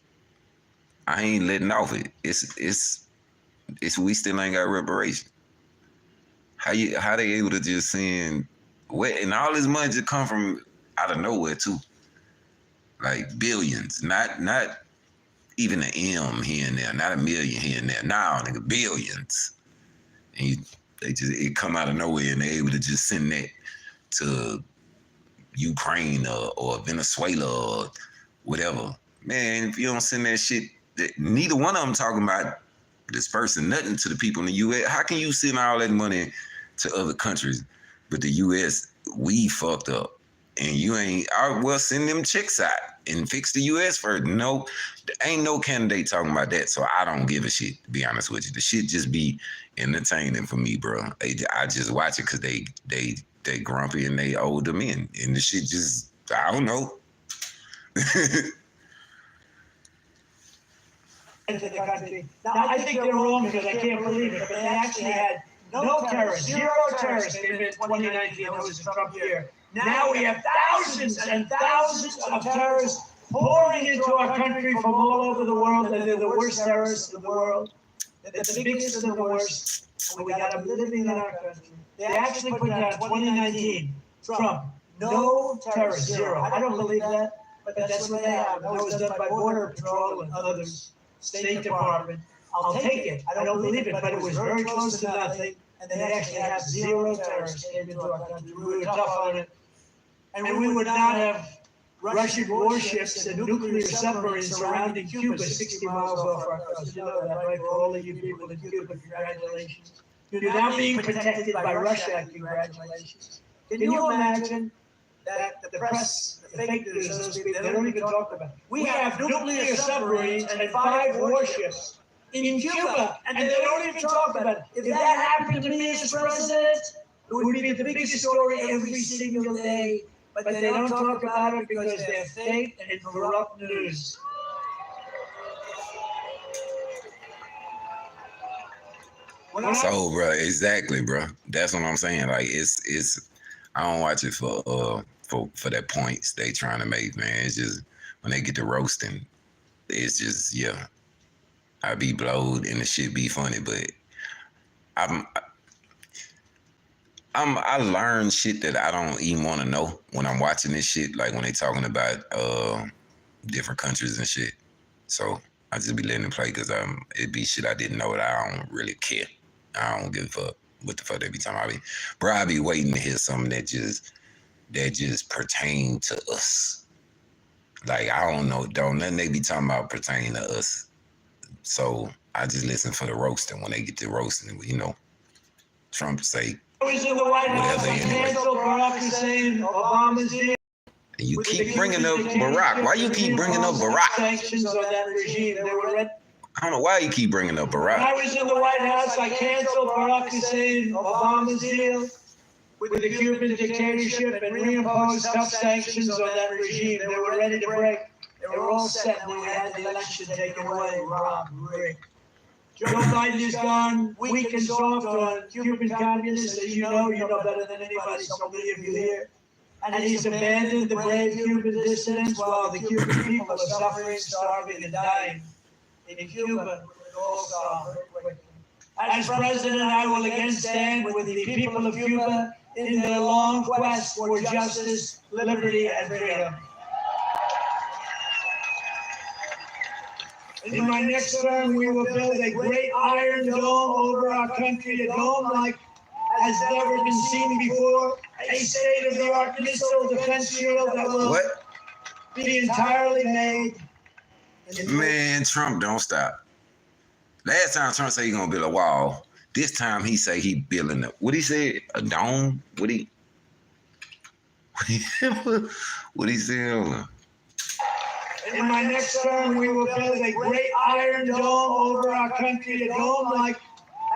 I ain't letting off it. It's we still ain't got reparation. How they able to just send and all this money just come from out of nowhere too, like billions, not even an M here and there, not a million here and there. Nah, nigga, billions, and it come out of nowhere, and they able to just send that to Ukraine or Venezuela or whatever. Man, if you don't send that shit, neither one of them talking about dispersing nothing to the people in the U.S. How can you send all that money to other countries? But the U.S., we fucked up. And you ain't, well, send them chicks out and fix the U.S. first. No, there ain't no candidate talking about that, so I don't give a shit, to be honest with you. The shit just be entertaining for me, bro. I just watch it because they grumpy and they older men. And the shit just, I don't know. Into the country. Now, I think they're wrong because I can't believe it, but they actually had no terrorists, zero terrorists came in 2019. That was a Trump year. Now we have thousands and thousands of terrorists pouring into our country from all over the world, and they're the worst terrorists in the world. They're the biggest and the worst, and we got them living in our country. They actually put down 2019, Trump, no terrorists, zero. I don't believe that, but that's what they have. That was done by Border Patrol and others, State Department. I'll take it. I don't believe it, but it was very close to nothing. And they actually have zero terrorists came into our country. We were tough on it. And we would not have Russian warships and nuclear submarines surrounding Cuba 60 miles off our coast. You know that, right? For all of you people in Cuba, congratulations. You're now being protected by Russia. Congratulations. Can you imagine that the press, the fake news, those people, they don't even talk about it. We have nuclear submarines and 5 warships in Cuba, and they don't even talk about it. If that happened to me as president, it would be the biggest story every single day. But they don't talk about it because they're fake and corrupt news. So, bro, exactly, bro. That's what I'm saying. Like, it's. I don't watch it for that points they trying to make, man. It's just when they get to roasting, it's just I be blowed and the shit be funny, but I learn shit that I don't even want to know when I'm watching this shit. Like when they talking about different countries and shit. So I just be letting them play because it be shit I didn't know that I don't really care. I don't give a fuck what the fuck they be talking about. I be waiting to hear something that just pertain to us. Like, I don't know, nothing they be talking about pertain to us. So I just listen for the roasting. When they get to roasting, Trump say whatever anyway. Barac saying Obama's here. And you keep bringing up Barac. Why you keep bringing up Barac? Sanctions on that regime. They were ready. I don't know why you keep bringing up Barac. When I was in the White House, I canceled Barack Hussein Obama's deal with the Cuban dictatorship and reimposed tough sanctions on that regime. They were ready to break. They were all set, and we had the election taken away. Rob, Rick. Joe Biden is gone weak and soft on Cuban communists, as you know better than anybody, so many of you here. And he's abandoned the brave Cuban dissidents while the Cuban people are suffering, starving, and dying. In Cuba, it all saw very quickly. As president, I will again stand with the people of Cuba in their long quest for justice, liberty, and freedom. In my next term, we will build a great iron dome over our country, a dome like has never been seen before, a state-of-the-art missile defense shield that will be entirely made. Man, Trump don't stop. Last time Trump said he gonna build a wall. This time he say he building what he said? A dome? What he said? In my next term, we will build a great iron dome over our country, a dome like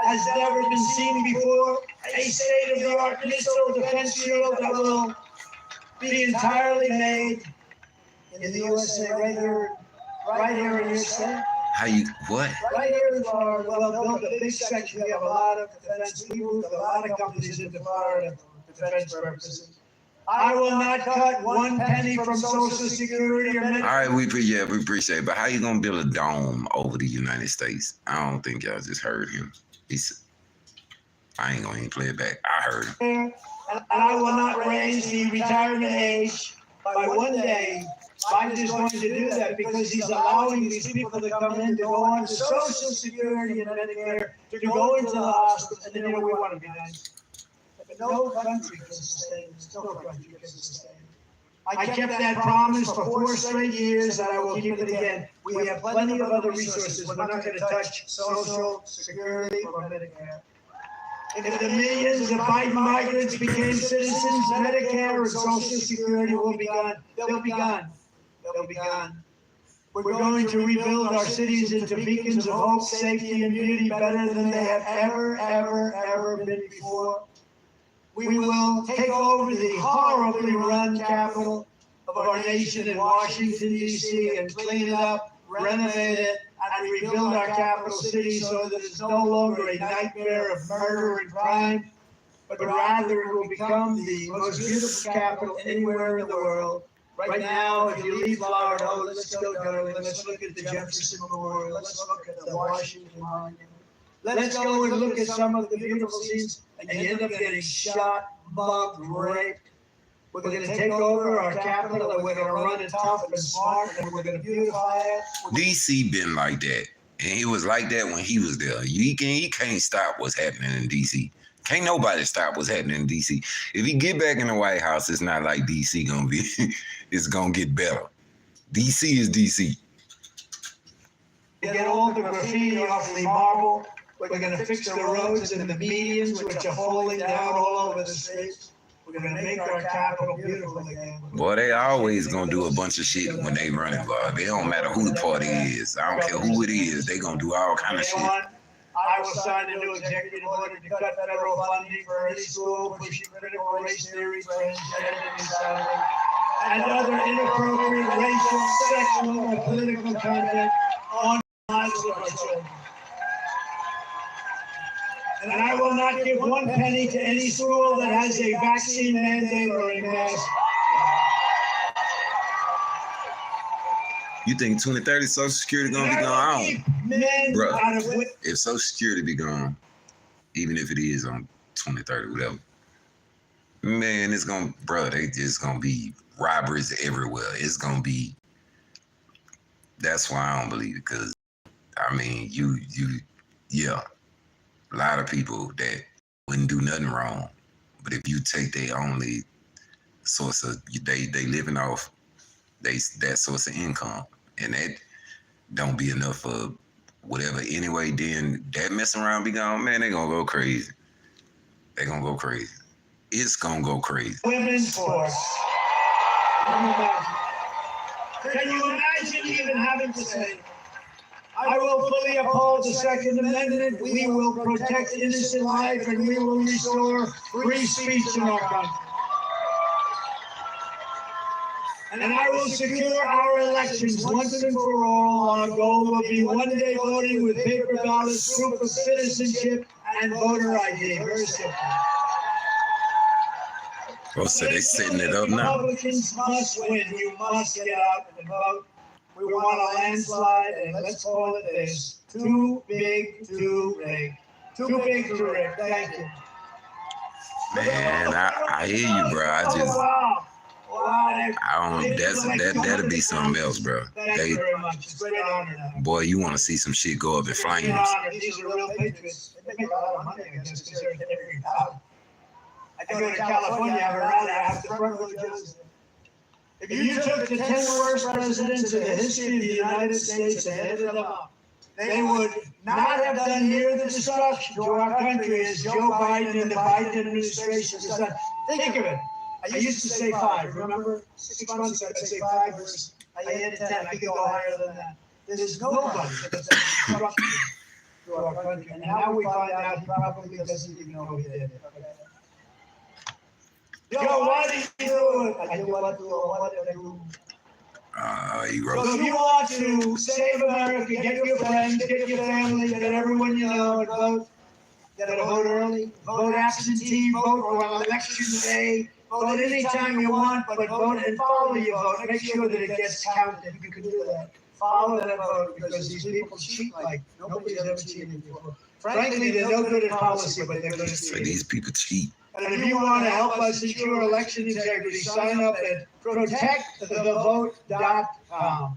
has never been seen before, a state-of-the-art missile defense shield that will be entirely made in the USA, right here in your state. What? Right here in Florida, we'll build a big section. We have a lot of defense. We moved a lot of companies into Florida for defense purposes. I will not cut one penny from Social Security or Medicare. All right, we appreciate it. But how you gonna build a dome over the United States? I don't think y'all just heard him. I ain't gonna even play it back. I heard him. And I will not raise the retirement age by 1 day. Biden is going to do that because he's allowing these people to come in to go on to Social Security and Medicare, to go into the hospital, and then we want to be nice. But no country can sustain this. No country can sustain it. I kept that promise for 4 straight years, and I will keep it again. We have plenty of other resources. We're not going to touch Social Security or Medicare. If the millions of Biden migrants became citizens, Medicare and Social Security will be gone. They'll be gone. They'll be gone. We're going to rebuild our cities into beacons of hope, safety, and beauty better than they have ever been before. We will take over the horribly run capital of our nation in Washington, D.C., and clean it up, renovate it, and rebuild our capital city so that it's no longer a nightmare of murder and crime, but rather it will become the most beautiful capital anywhere in the world. Right now, if you leave Florida, let's go, darling. Let's look at the Jefferson Memorial. Let's look at the Washington Monument. Let's go and look at some of the beautiful scenes, and you end up getting shot, mugged, raped. We're going to take over our capital, and we're going to run it tough and smart, and we're going to beautify it. DC been like that, and it was like that when he was there. He can't stop what's happening in DC. Can't nobody stop what's happening in DC. If he get back in the White House, it's not like DC gonna be. It's gonna get better. DC is DC. Get all the graffiti off the marble We're going to fix the roads and the medians, which are falling down all over the streets. We're going to make our capital beautiful again. Boy, they always gonna do a bunch of shit when they running, boy. They don't matter who the party is. I don't care who it is. They gonna do all kind of shit. I will sign a new executive order to cut federal funding for any school pushing critical race theory, transgender insanity, and other inappropriate racial, sexual, or political content on the lives of our children. And I will not give one penny to any school that has a vaccine mandate or a mask. You think 2030 Social Security gonna be gone? Bro, if Social Security be gone, even if it is on 2030, whatever, man, it's gonna, bro, they just gonna be robberies everywhere. It's gonna be. That's why I don't believe it, because I mean, yeah, a lot of people that wouldn't do nothing wrong, but if you take their only source of they living off that source of income, and that don't be enough for whatever anyway, then that mess around be gone, man, they gonna go crazy. They gonna go crazy. It's gonna go crazy. Women's force. Can you imagine even having to say, I will fully uphold the Second Amendment, we will protect innocent life, and we will restore free speech in our country. And I will secure our elections once and for all. Our goal will be one day voting with paper ballots, proof of citizenship, and voter ID. Very simple. Oh, so they setting it up now. Republicans must win. You must get out and vote. We want a landslide, and let's call it this. Too big to rig. Too big to rig. Thank you. Man, I hear you, bro. I just, Wow. I don't, that'll be something else, bro. Thank you very much. It's a great honor now. Boy, you want to see some shit go up in flames. These are real patriots. They make a lot of money, I guess, because they're in every town. I go to California, I have a rally, I have the front row judges. If you took the 10 worst presidents in the history of the United States and added them up, they would not have done near the destruction to our country as Joe Biden and the Biden administration has done. Think of it. I used to say 5, remember? 6 months I'd say 5 versus I added 10, I could go higher than that. There's nobody that's destruction to our country. And now we find out he probably doesn't even know he did it. Yo, why did you do it? I do what I do. He wrote. So if you want to save America, get your friends, get your family, get everyone you know, and vote. Get a vote early, vote absentee, vote on election day, vote anytime you want, but vote and follow your vote. Make sure that it gets counted. You can do that. Follow that vote, because these people cheat like nobody's ever cheated before. Frankly, they're no good at policy, but they're good at So these people cheat. And if you want to help us ensure election integrity, sign up at protectthevote.com.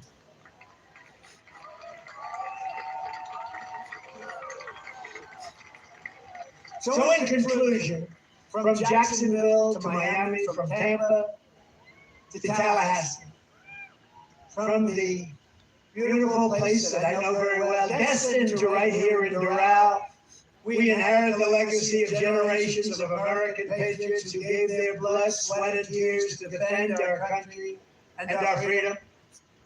So in conclusion, from Jacksonville to Miami, from Tampa to Tallahassee, from the beautiful place that I know very well, destined to right here in Doral, we inherit the legacy of generations of American patriots who gave their blood, sweat, and tears to defend our country and our freedom.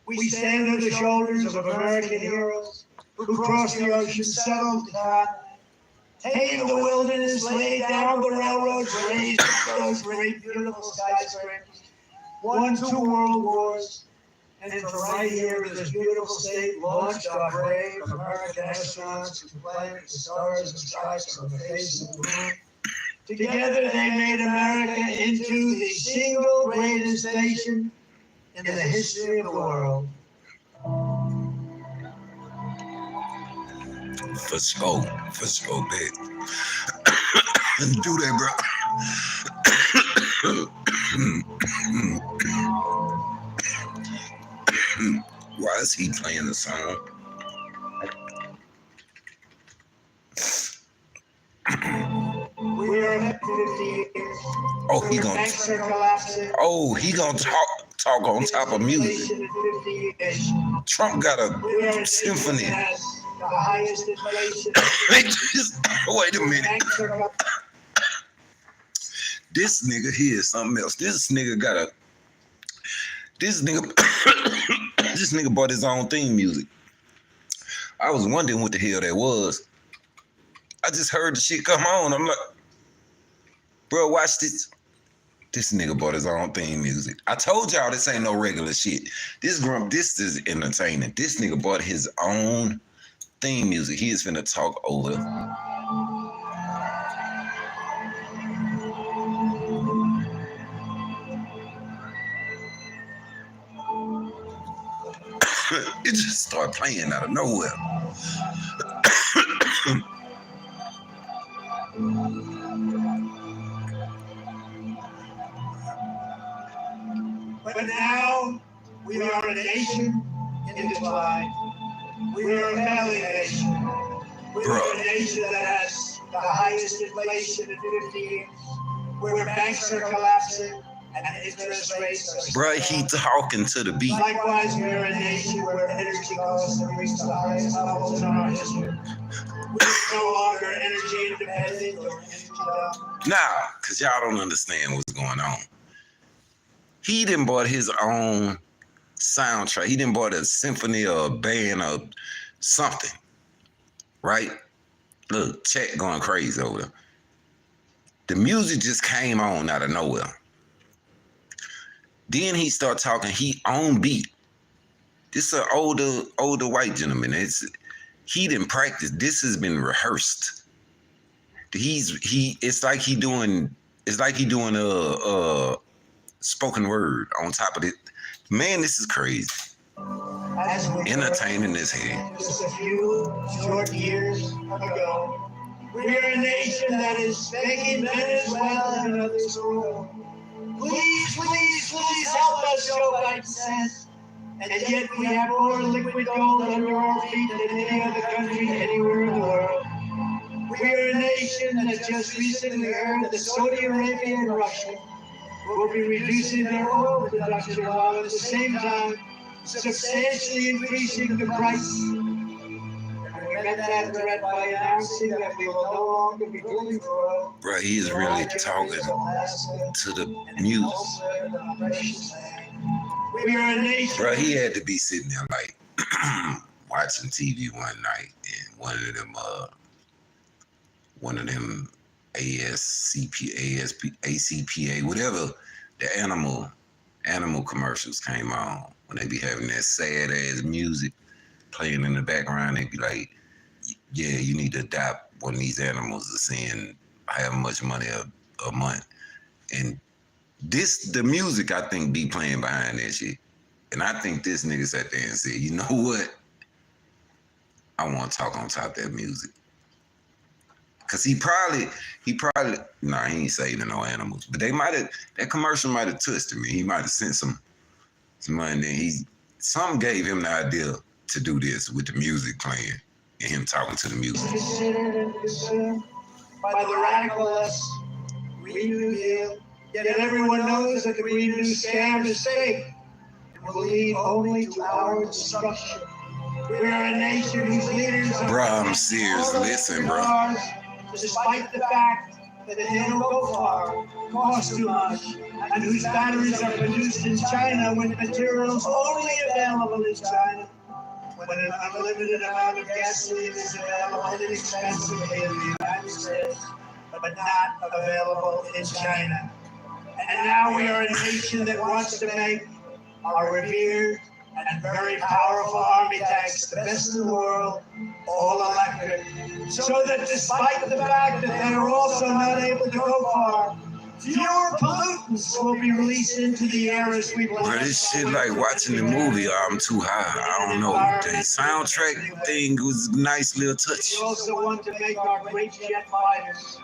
We stand on the shoulders of American heroes who crossed the ocean, settled the continent, tamed the wilderness, laid down the railroads, raised those great, beautiful skyscrapers, won 2 world wars, and from right here in this beautiful state, launched our brave American astronauts to planet the stars and stripes on the face of the moon. Together, they made America into the single greatest nation in the history of the world. For sure, bitch. Do that, bro. Why is he playing the song? We are at 50 years. Oh, he gonna. Banks are collapsing. Oh, he gonna talk on top of music. Trump got a symphony. the highest inflation. Wait a minute. This nigga here is something else. This nigga this nigga bought his own theme music. I was wondering what the hell that was. I just heard the shit come on. I'm like, bro, watch this. This nigga bought his own theme music. I told y'all this ain't no regular shit. This is entertaining. This nigga bought his own theme music. He is finna talk over. It just started playing out of nowhere. But now we are a nation in decline. We are a failing nation. We are a nation that has the highest inflation in 50 years, where banks are collapsing and interest rates are... Bruh, he talking to the beat. Likewise, we are a nation where energy costs have reached the highest levels in our history. We're no longer energy independent or energy down. Nah, because y'all don't understand what's going on. He done bought his own soundtrack. He done bought a symphony or a band or something, right? Look, chat going crazy over there. The music just came on out of nowhere. Then he start talking, he on beat. This is an older white gentleman. He didn't practice. This has been rehearsed. It's like he doing a spoken word on top of it. Man, this is crazy. Entertaining as hell. Just a few short years ago, we are a nation that is making Venezuela another soil. Please, please, please help us, Joe Biden says. And yet we have more liquid gold under our feet than any other country anywhere in the world. We are a nation that just recently heard that Saudi Arabia and Russia will be reducing their oil production while at the same time substantially increasing the price. And we met that threat by announcing that we will no longer be drilling for oil. Bro, he is really talking to the muse. We are a nation. Bro, he had to be sitting there like watching TV one night, and one of them ACPA, whatever, the animal commercials came on. When they be having that sad ass music playing in the background, they be like, yeah, you need to adopt one of these animals to seeing how much money a month. And the music, I think, be playing behind that shit. And I think this nigga sat there and said, you know what? I want to talk on top of that music. Cause he probably, nah, he ain't saving no animals. But that commercial might have touched him. He might have sent some money. Then some gave him the idea to do this with the music playing and him talking to the music. Considered and consumed by the radicalists, Green New Deal. Yet everyone knows that the Green New scam is fake and will lead only to our destruction. We are a nation whose leaders are... Bruh, I'm serious. Listen, bro. Despite the fact that they don't go far, cost too much, and whose batteries are produced in China when materials only available in China, when an unlimited amount of gasoline is available inexpensively in the United States, but not available in China. And now we are a nation that wants to make our revered and very powerful army tanks, the best in the world, all electric, so that despite the fact that they are also not able to go far, fewer pollutants will be released into the air as we... Bro, this shit like watching the movie, I'm too high. I don't know. The soundtrack thing was a nice little touch. We also want to make our great jet fighters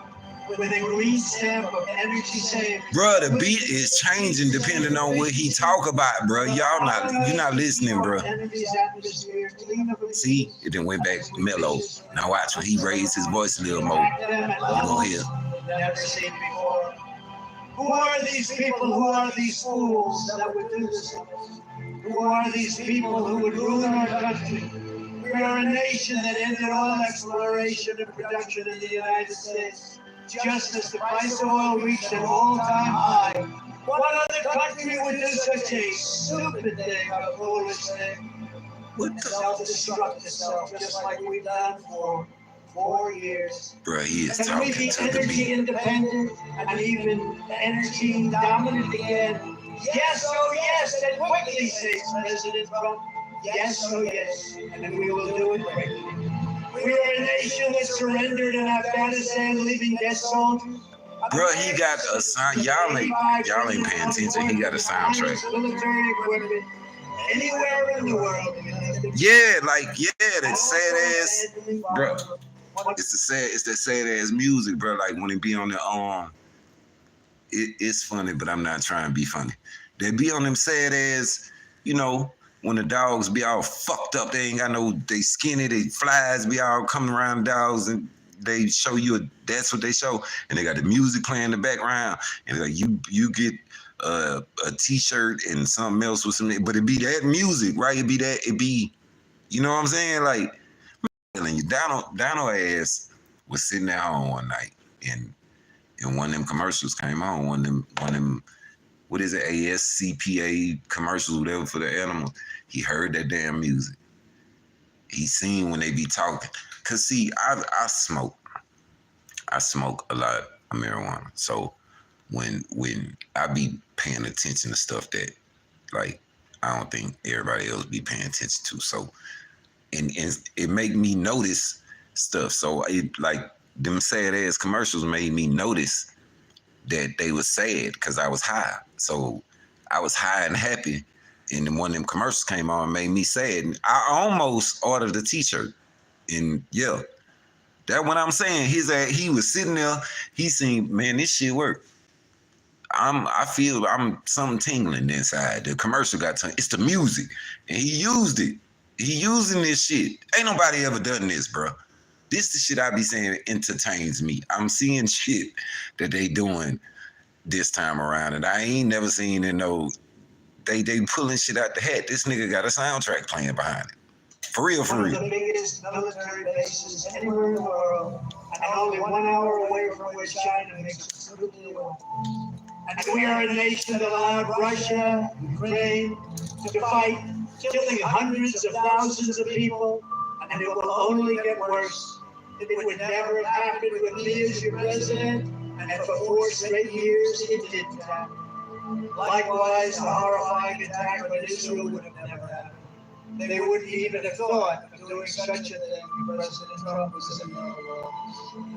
with a green stamp of energy savings. Bro, the beat is changing depending on what he talk about, bro. You're not listening, bro. See, it then went back mellow. Now watch when he raised his voice a little more. You gonna hear. Never seen before. Who are these people? Who are these fools that would do this? Who are these people who would ruin our country? We are a nation that ended oil exploration and production in the United States. Just as the price of oil reached an all-time high, what other country would do such a stupid thing, a foolish thing? Self-destruct itself, just like we've done for 4 years. Bro, he is Can we talking be to the energy beat. independent and even energy dominant again? Yes, oh yes, and quickly, says President Trump. Yes, oh yes, and we will do it quickly. We are a nation that surrendered in Afghanistan, leaving dead soldiers. Bro, he got a sound. Y'all ain't paying attention. He got a soundtrack. Military equipment anywhere in the world. Yeah, that sad ass, bro. It's that sad ass music, bro. Like when it be on the it's funny, but I'm not trying to be funny. They be on them sad ass, when the dogs be all fucked up, they ain't got they skinny, they flies be all coming around dogs, and they show you that's what they show, and they got the music playing in the background, and like you get a t-shirt and something else with something, but it be that music, right? It be, you know what I'm saying? Like, man, Donald ass was sitting at home one night, and one of them commercials came on, one of them, what is it, ASCPA commercials, whatever, for the animals. He heard that damn music. He seen when they be talking. Cause see, I smoke a lot of marijuana. So when I be paying attention to stuff that, like, I don't think everybody else be paying attention to. So, and it make me notice stuff. So it, like, them sad ass commercials made me notice that they was sad because I was high. So I was high and happy, and then one of them commercials came on and made me sad. And I almost ordered a t-shirt. And yeah, that's what I'm saying. He was sitting there, he seen, man, this shit work. I feel something tingling inside. The commercial it's the music. And he used it. He using this shit. Ain't nobody ever done this, bro. This the shit I be saying entertains me. I'm seeing shit that they doing this time around, and I ain't never seen it. They pulling shit out the hat. This nigga got a soundtrack playing behind it. For real. One of the biggest military bases anywhere in the world, and only 1 hour away from where China makes its nuclear weapons. And we are a nation that allowed Russia, Ukraine to fight, killing hundreds of thousands of people, and it will only get worse. It would never have happened with me as your president, and for 4 straight years it didn't happen. Likewise, the horrifying attack on Israel would have never happened. They wouldn't even have thought of doing such a thing if President Trump was in there.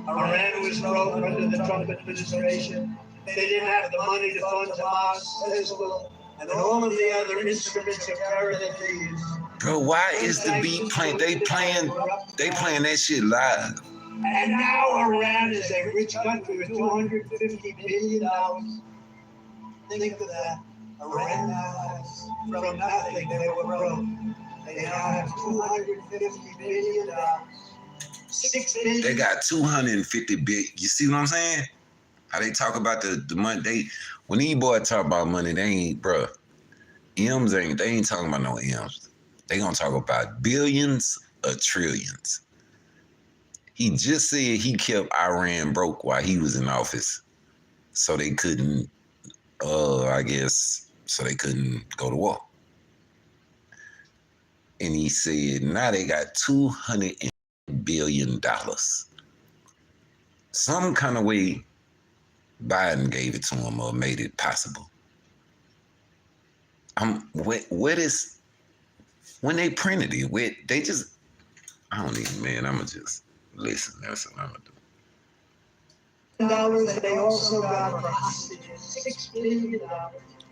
Iran was broke under the Trump administration. They didn't have the money to fund Hamas, Hezbollah, and all of the other instruments of terror that they use. Bro, why is the beat playing? They playing that shit live. And now Iran is a rich country with $250 billion. Think of that. Iran now has, from nothing, they were broke. They now have $250 billion. $6 billion. They got 250 billion. You see what I'm saying? How they talk about the money. When these boys talk about money, they ain't, bro. They ain't talking about no M's. They gonna talk about billions or trillions. He just said he kept Iran broke while he was in office, so they couldn't, so they couldn't go to war. And he said now they got $200 billion. Some kind of way Biden gave it to him or made it possible. What is, when they printed it, they just, I don't even, man, I'ma just listen. That's what I'm gonna do. They also got for hostages, $6 billion.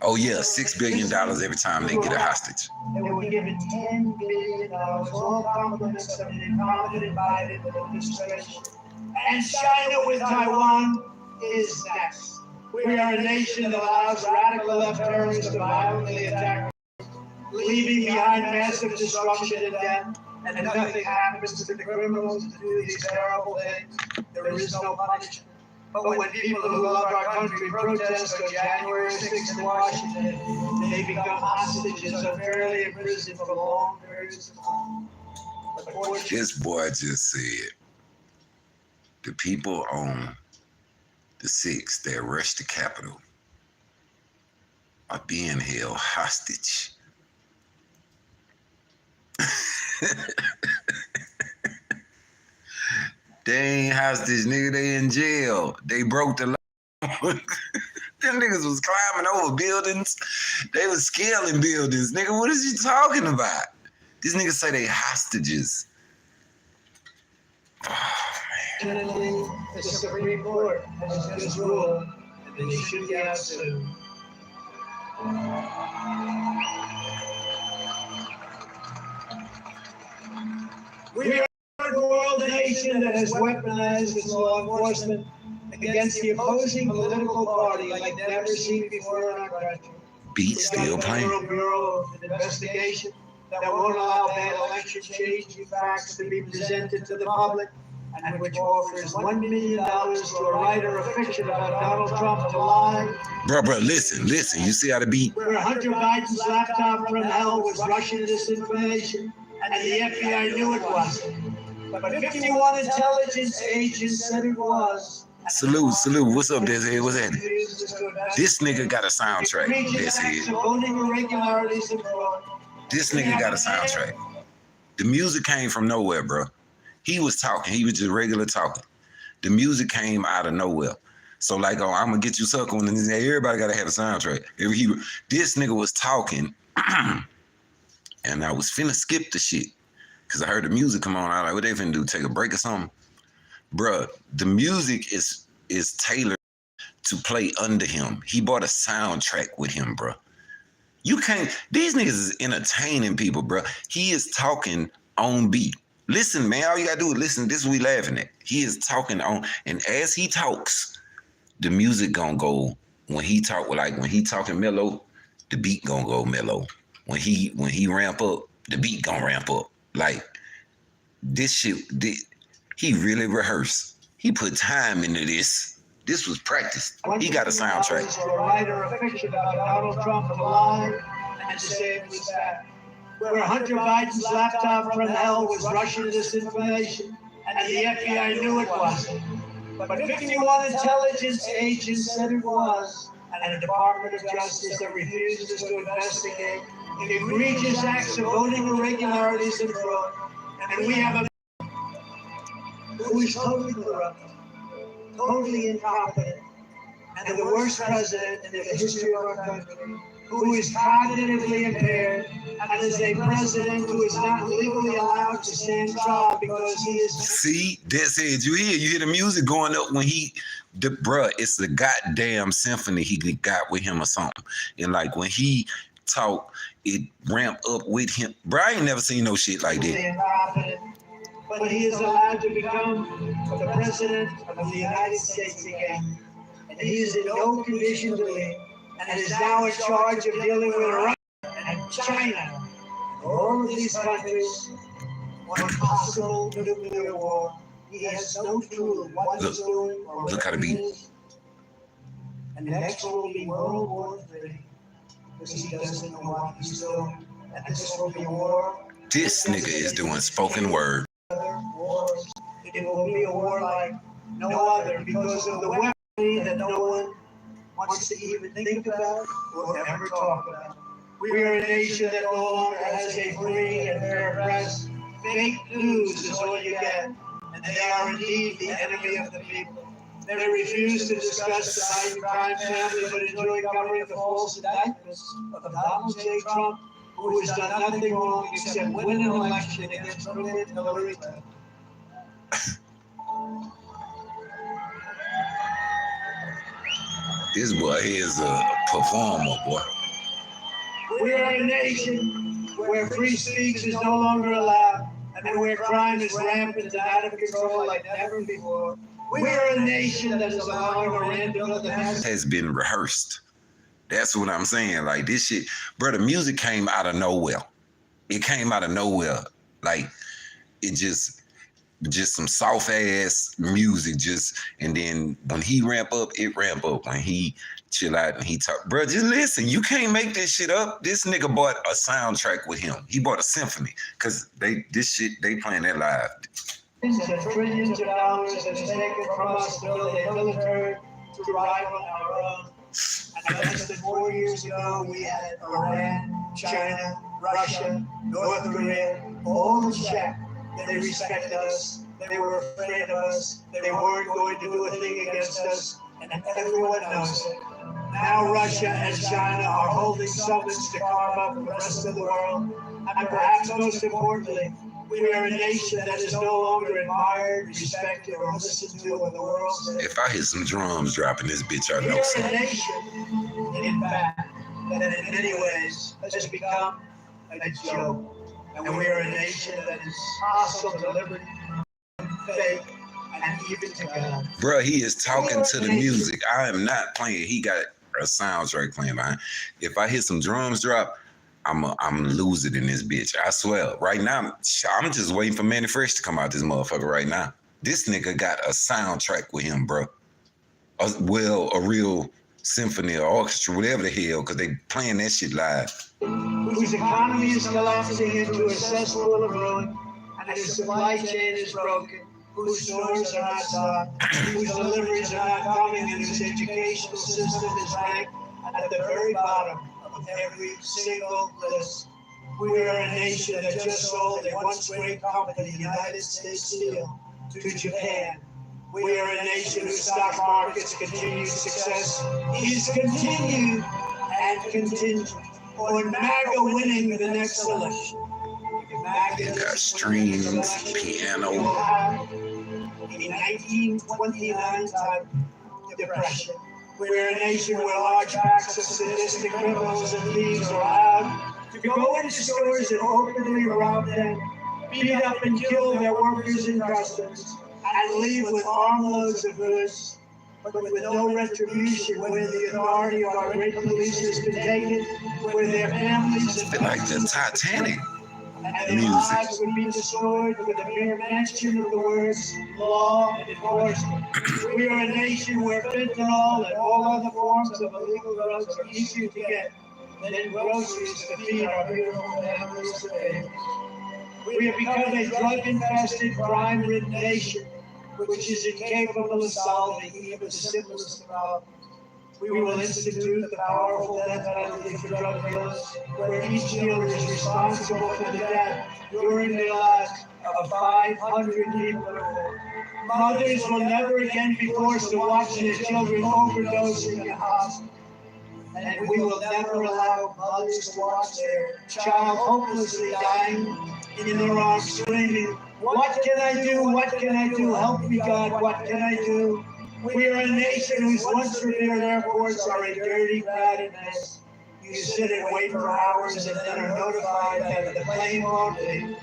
Oh yeah, $6 billion every time they get a hostage. They were given $10 billion, all compliments of an incompetent Biden administration. And China with Taiwan is next. We are a nation that allows radical left terrorists to violently attack, leaving behind massive destruction and death, and nothing happens to the criminals who do these terrible things. There is no punishment. But when people who love our country protest on January 6th in Washington, they become hostages unfairly imprisoned for long periods of time. This boy just said, the people on the 6th that rushed the Capitol are being held hostage. They ain't hostage, nigga. They in jail. They broke the law. Them niggas was climbing over buildings. They was scaling buildings. Nigga, what is you talking about? These niggas say they hostages. Oh, man. The Supreme Court has just ruled that they should be out soon. We are a world nation that has weaponized its law enforcement against the opposing political party like never seen before in our country. Beat still playing. Federal Bureau of Investigation that won't allow bad election changing facts to be presented to the public, and which offers $1 million to a writer of fiction about Donald Trump to lie. Bro, listen. You see how the beat? Where Hunter Biden's laptop from hell was Russian disinformation, and the FBI knew it wasn't. But 51 intelligence agents said it was. Salute. What's up, Desi? What's that? This nigga got a soundtrack, Desi. This nigga got a soundtrack. The music came from nowhere, bro. He was talking. He was just regular talking. The music came out of nowhere. So like, oh, I'm gonna get you sucked on, and everybody gotta have a soundtrack. This nigga was talking, and I was finna skip the shit because I heard the music come on. I was like, what they finna do? Take a break or something? Bruh, the music is tailored to play under him. He bought a soundtrack with him, bruh. You can't, these niggas is entertaining people, bruh. He is talking on beat. Listen, man, all you gotta do is listen. This is what we laughing at. He is talking on, and as he talks, the music gonna go, when he talking mellow, the beat gonna go mellow. When he ramp up, the beat gonna ramp up. Like, this shit, he really rehearsed. He put time into this. This was practice. He got a soundtrack. A writer of fiction about Donald Trump to lie and to say it was that. Where Hunter Biden's laptop from hell was Russian disinformation, and the FBI knew it wasn't. But 51 intelligence agents said it was, and the Department of Justice that refuses to investigate egregious acts of voting irregularities and fraud. And we have a who is totally corrupt, totally incompetent, and the worst president in the history of our country, who is cognitively impaired, and is a president who is not legally allowed to stand trial because he is... See, that's it. You hear the music going up when it's the goddamn symphony he got with him or something. And like when he talk, it ramp up with him. Bro, I ain't never seen no shit like that. But he is allowed to become the president of the United States again. And he is in no condition to leave, and is now in charge of dealing with Russia and China. All of these countries want possible nuclear war. He has no clue what he's doing or look how to beat. And next will be World War III, because he doesn't know what he's doing. And this will be a war. This nigga is doing spoken word. Wars. It will be a war like no other because of the weaponry that no one wants to even think about or ever talk about. We are a nation that no longer has a free and fair press. Fake news is all you get, and they are indeed the enemy of the people. They refuse to discuss the Biden crime family, but enjoy covering the false indictments of Donald J. Trump, who has done nothing wrong except win an election against Hillary Clinton. This boy is a performer, boy. We are a nation where free speech is no longer allowed, and where crime is rampant and out of control like never before. We are a nation that is allowing Iran to build the has been rehearsed. That's what I'm saying. Like this shit, bro, the music came out of nowhere. It came out of nowhere. Like, it just, just some soft ass music, and then when he ramp up, it ramp up. When he chill out and he talk, bro, just listen. You can't make this shit up. This nigga bought a soundtrack with him. He bought a symphony because they playing that live. Trillions of dollars has taken from us to build a military to rival our own. And less than 4 years ago, we had Iran, China, Russia, North Korea, all in check. They respect us. They were afraid of us. They weren't going to do a thing against us, and everyone knows it. Now Russia and China are holding summits to carve up the rest of the world, and perhaps most importantly, we are a nation that is no longer admired, respected, or listened to in the world. If I hear some drums dropping this bitch, I know we are something. a nation, in fact, that in many ways has become a joke. And we are a nation that is hostile to liberty, faith, and even to God. Bro, he is talking to the music. I am not playing. He got a soundtrack playing behind. If I hear some drums drop, I'm losing in this bitch. I swear. Right now, I'm just waiting for Manny Fresh to come out this motherfucker right now. This nigga got a soundtrack with him, bro. A real symphony or orchestra, whatever the hell, because they playing that shit live. Whose economy is collapsing into a cesspool of ruin, and whose supply chain is broken, whose stores are not stocked, whose deliveries are not coming, and whose educational system is ranked at the very bottom of every single list. We are a nation that just sold a once great company, United States Steel, to Japan. We are a nation whose stock market's continued success is continued and contingent on MAGA winning the next election. They got strings, piano. A 1929 type depression. We're a nation where large packs of sadistic criminals and thieves are allowed to go into stores and openly rob them, beat up and kill their workers and customs, and leave with armloads of goods, but with no retribution when the authority of our great police has been taken, where their families It's like the Titanic and their lives would be destroyed with the mere mention of the words law and enforcement. We are a nation where fentanyl and all other forms of illegal drugs are easier to get than groceries to feed our beautiful families today. We have become a drug-infested, crime-ridden nation, which is incapable of solving even the simplest of problems. We will institute the powerful death penalty for drug dealers, where each dealer is responsible for the death during their lives of 500 people or more. Mothers will never again be forced to watch their children overdosing in hospitals. And we will never allow mothers to watch their child hopelessly dying in their arms, screaming, "What can I do? What can I do? Help me, God, what can I do?" We are a nation whose once revered airports are a dirty, crowded mess. You sit and wait for hours and then are notified that the plane won't leave,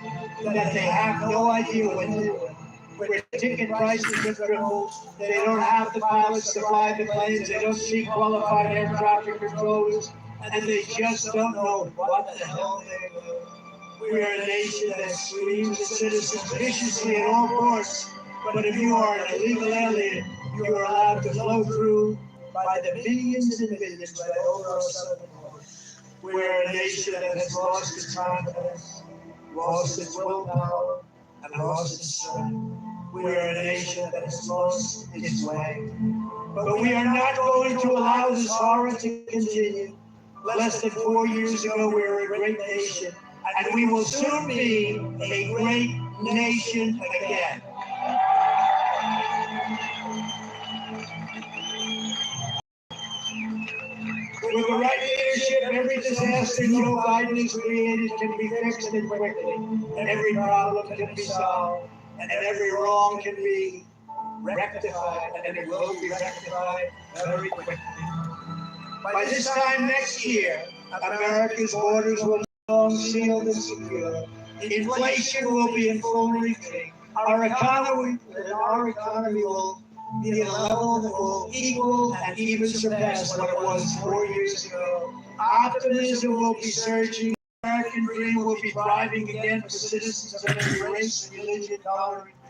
that they have no idea when to do it. Where ticket prices have tripled, they don't have the pilots to fly the planes, they don't see qualified air traffic controllers, and they just don't know what the hell they're doing. We are a nation that screams at citizens viciously at all courts, but if you are an illegal alien, you are allowed to flow through by the millions and millions that over our southern border. We are a nation that has lost its confidence, lost its willpower, and lost its strength. We are a nation that has lost its way. But we are not going to allow this horror to continue. Less than 4 years ago, we were a great nation, and we will soon be a great nation again. With the right leadership, every disaster Joe Biden has created can be fixed and quickly. Every problem can be solved, and every wrong can be rectified, and it will be rectified very quickly. By this time next year, America's borders will be long sealed and secure. Inflation will be in full retreat. Our economy will be at a level that will equal and even surpass what it was 4 years ago. Optimism will be surging. The American dream will be thriving again for citizens of every race, religion, color, and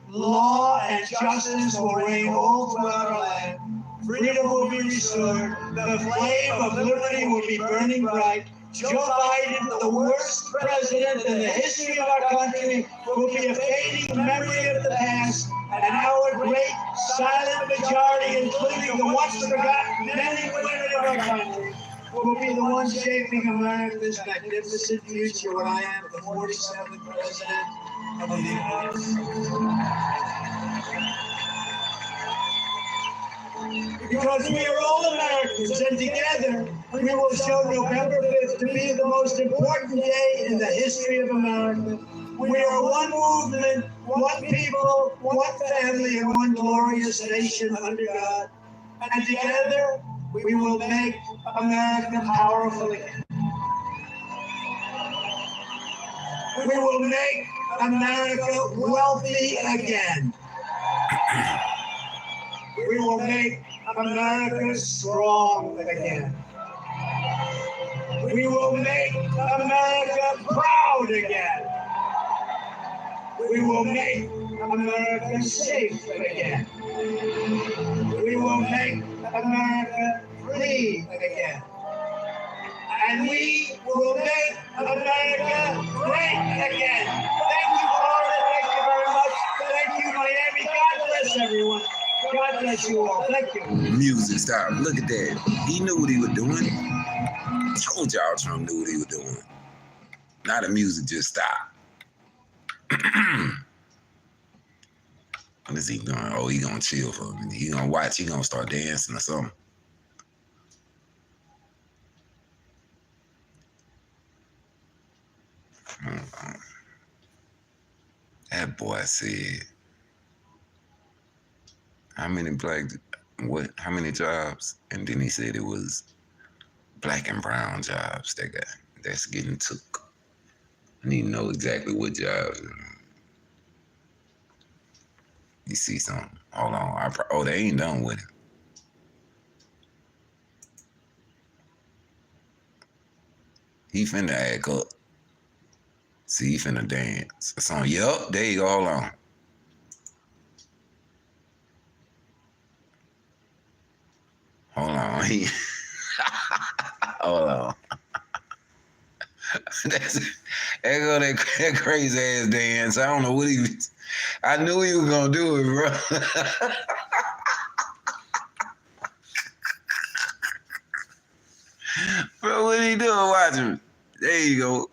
Law and justice will reign all throughout our land. Freedom will be restored. The flame of liberty will be burning bright. Joe Biden, the worst president in the history of our country, will be a fading memory of the past, and our great silent majority, including the once forgotten men and women of our country, will be the ones shaping America's magnificent future when I am the 47th president of the United States. Because we are all Americans, and together we will show November 5th to be the most important day in the history of America. We are one movement, one people, one family, and one glorious nation under God. And together we will make America powerful again. We will make America wealthy again. We will make America strong again. We will make America proud again. We will make America safe again. We will make America free again. And we will make America great again. Thank you, Florida. Thank you very much. Thank you, Miami. God bless everyone. God bless you all. Thank you. Music stop. Look at that. He knew what he was doing. I told y'all Trump knew what he was doing. Now the music just stopped. What is he doing? Oh, he gonna chill for a minute. He gonna watch. He gonna start dancing or something. That boy said, how many how many jobs? And then he said it was black and brown jobs that's getting took. I need to know exactly what jobs. You see something? Hold on. Oh, they ain't done with it. He finna act up. See, he finna dance. It's on. Yup, there you go. Hold on. Hold on. Hold on. There go that crazy ass dance. I don't know what he was. I knew he was gonna do it, bro. Bro, what he doing? Watch him. There you go.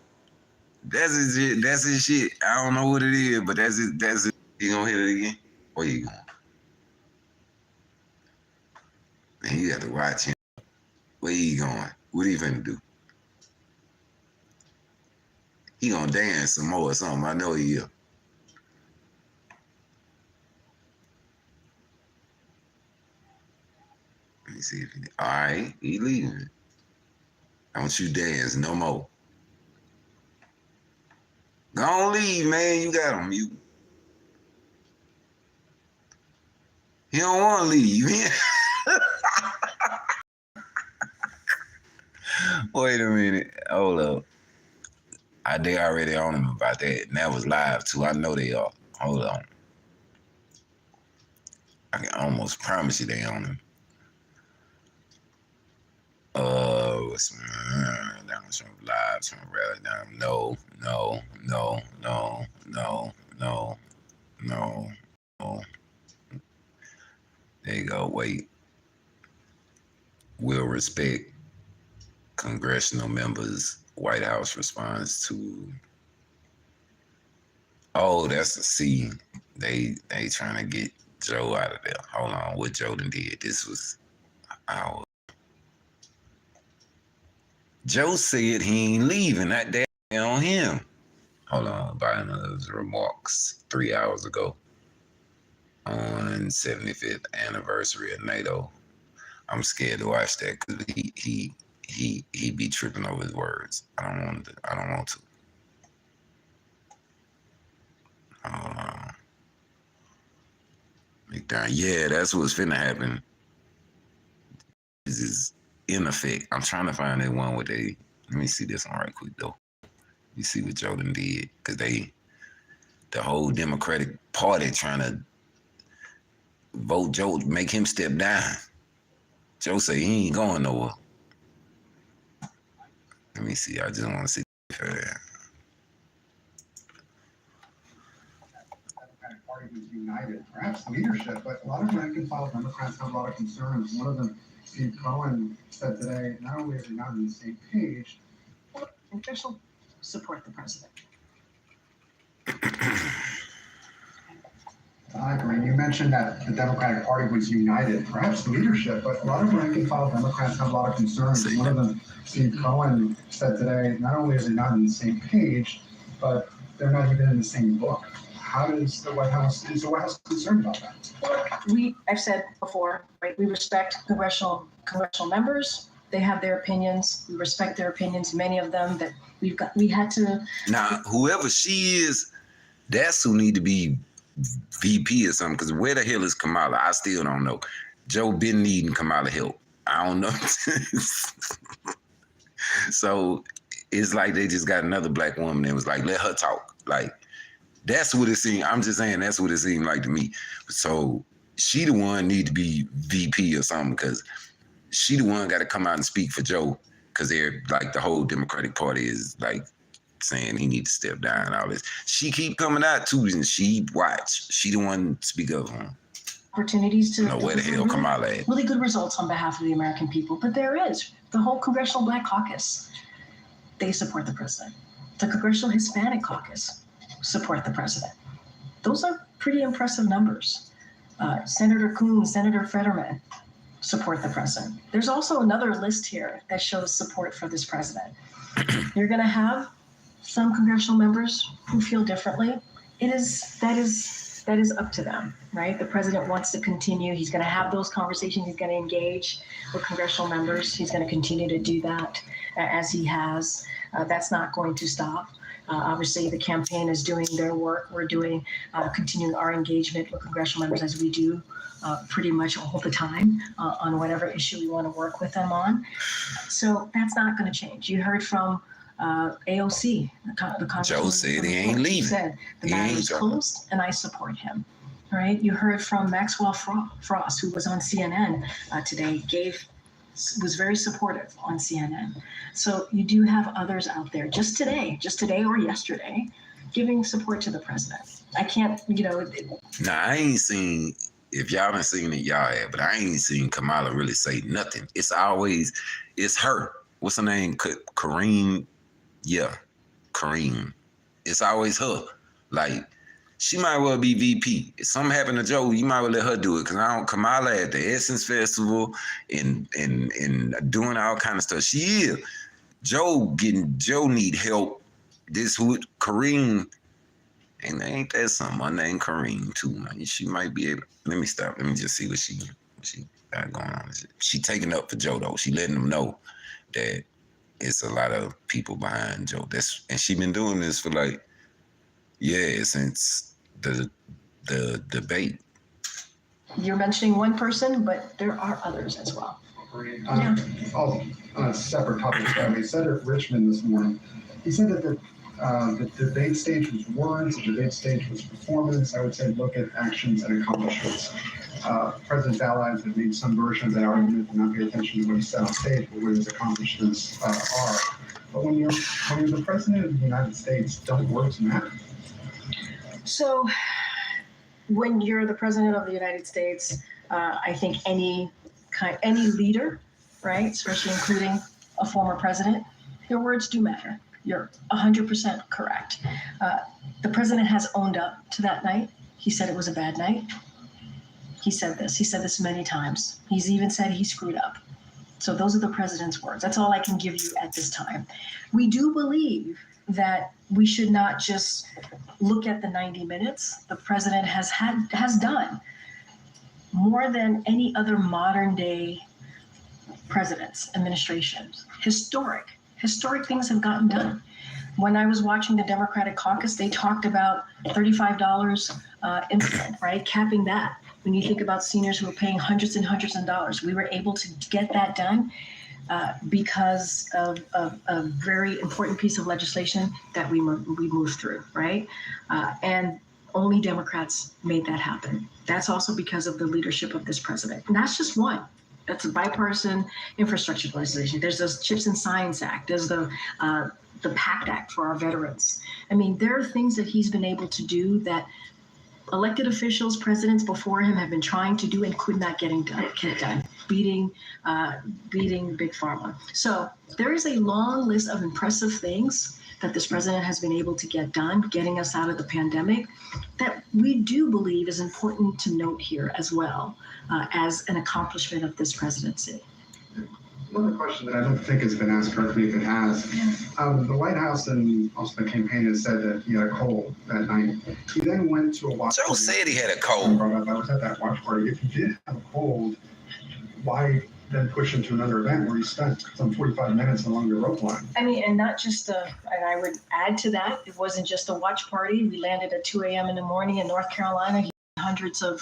That's his shit. That's his shit. I don't know what it is, but that's it. That's it. You gonna hit it again? Where you going? Man, you got to watch him. Where he going? What he finna do? He gonna dance some more or something. I know he is. Let me see if he. All right, he leaving. Don't you dance no more. Go on, leave, man. You got him. He don't want to leave. Wait a minute. Hold up. They already on him about that. And that was live, too. I know they are. Hold on. I can almost promise you they on him. What's that was from live, from rally down. No. There you go. Wait. Will respect congressional members. White House responds to. Oh, that's a C. They trying to get Joe out of there. Hold on. What Joe done did? This was our. Joe said he ain't leaving. That day on him. Hold on. Biden's remarks 3 hours ago on 75th anniversary of NATO. I'm scared to watch that because he be tripping over his words. I don't want to. Yeah, that's what's finna happen. This is in effect. I'm trying to find that one where they. Let me see this one right quick though. You see what Jordan did, because they the whole Democratic Party trying to vote Joe, make him step down. Joe say he ain't going nowhere. Let me see. I just want to see. Party was united, perhaps leadership, but a lot of rank and file Democrats have a lot of concerns. One of them, Steve Cohen, said today, not only are we not on the same page, but official support the president. I agree. You mentioned that the Democratic Party was united, perhaps leadership, but a lot of rank and file Democrats have a lot of concerns. One of them, Steve Cohen, said today, not only are they not on the same page, but they're not even in the same book. How does the White House, is the White House concerned about that? I've said before, right, we respect congressional members. They have their opinions. We respect their opinions. Many of them that we had to. Now, whoever she is, that's who need to be VP or something, because where the hell is Kamala? I still don't know. Joe been needing Kamala help. I don't know. So it's like they just got another black woman and was like, let her talk. Like, that's what it seemed. I'm just saying that's what it seemed like to me. So she the one need to be VP or something, because she the one got to come out and speak for Joe, because they're like the whole Democratic Party is like saying he need to step down and all this. She keep coming out too, and she watch. She the one speak up on. Opportunities to know where the hell Kamala at. Really good results on behalf of the American people. But there is the whole Congressional Black Caucus. They support the president. The Congressional Hispanic Caucus support the president. Those are pretty impressive numbers. Senator Coons, Senator Fetterman support the president. There's also another list here that shows support for this president. You're going to have some congressional members who feel differently. That is up to them, right? The president wants to continue. He's going to have those conversations. He's going to engage with congressional members. He's going to continue to do that as he has. That's not going to stop. Obviously, the campaign is doing their work. We're doing continuing our engagement with congressional members as we do pretty much all the time on whatever issue we want to work with them on. So that's not going to change. You heard from AOC, the Joe said he ain't leaving. Said the matter is closed, and I support him. Right? You heard from Maxwell Frost, who was on CNN today, was very supportive on CNN. So you do have others out there just today or yesterday, giving support to the president. I can't, Now, I ain't seen, if y'all done seen it, y'all have, but I ain't seen Kamala really say nothing. It's her. What's her name? Kareem? Yeah, Kareem. It's always her. Like, she might well be VP. If something happened to Joe, you might well let her do it. Because Kamala at the Essence Festival and doing all kind of stuff. She is. Joe need help. This who Kareem, and ain't that something? Her name Kareem too, man. She might be able. Let me stop. Let me just see what she got going on. She taking up for Joe though. She letting them know that it's a lot of people behind Joe. And she been doing this for since the debate. You're mentioning one person, but there are others as well. On a separate topic, he said at Richmond this morning, he said that the debate stage was words, the debate stage was performance. I would say look at actions and accomplishments. President's allies have made some version of that argument and not pay attention to what he said on stage, but what his accomplishments are. But when you're the president of the United States, don't words matter? So when you're the president of the United States, I think any leader, right, especially including a former president, your words do matter. You're 100% correct. The president has owned up to that night. He said it was a bad night. He said this many times. He's even said he screwed up. So those are the president's words. That's all I can give you at this time. We do believe that we should not just look at the 90 minutes. The president has done more than any other modern day presidents, administrations. Historic things have gotten done. When I was watching the Democratic caucus, they talked about $35 incident, right? Capping that. When you think about seniors who are paying hundreds and hundreds of dollars, we were able to get that done. because of a very important piece of legislation that we moved through, right? And only Democrats made that happen. That's also because of the leadership of this president. And that's just one. That's a bipartisan infrastructure legislation. There's the CHIPS and Science Act. There's the PACT Act for our veterans. I mean, there are things that he's been able to do that elected officials, presidents before him have been trying to do and could not get done, beating Big Pharma. So there is a long list of impressive things that this president has been able to get done, getting us out of the pandemic, that we do believe is important to note here as well as an accomplishment of this presidency. Another question that I don't think has been asked correctly, if it has. The White House and also the campaign has said that he had a cold that night. He then went to a watch Joe party. said he had a cold. I was at that watch party. If he did have a cold, why then push him to another event where he spent some 45 minutes along the rope line? I mean, and not just and I would add to that, it wasn't just a watch party. We landed at 2 a.m. in the morning in North Carolina. Hundreds of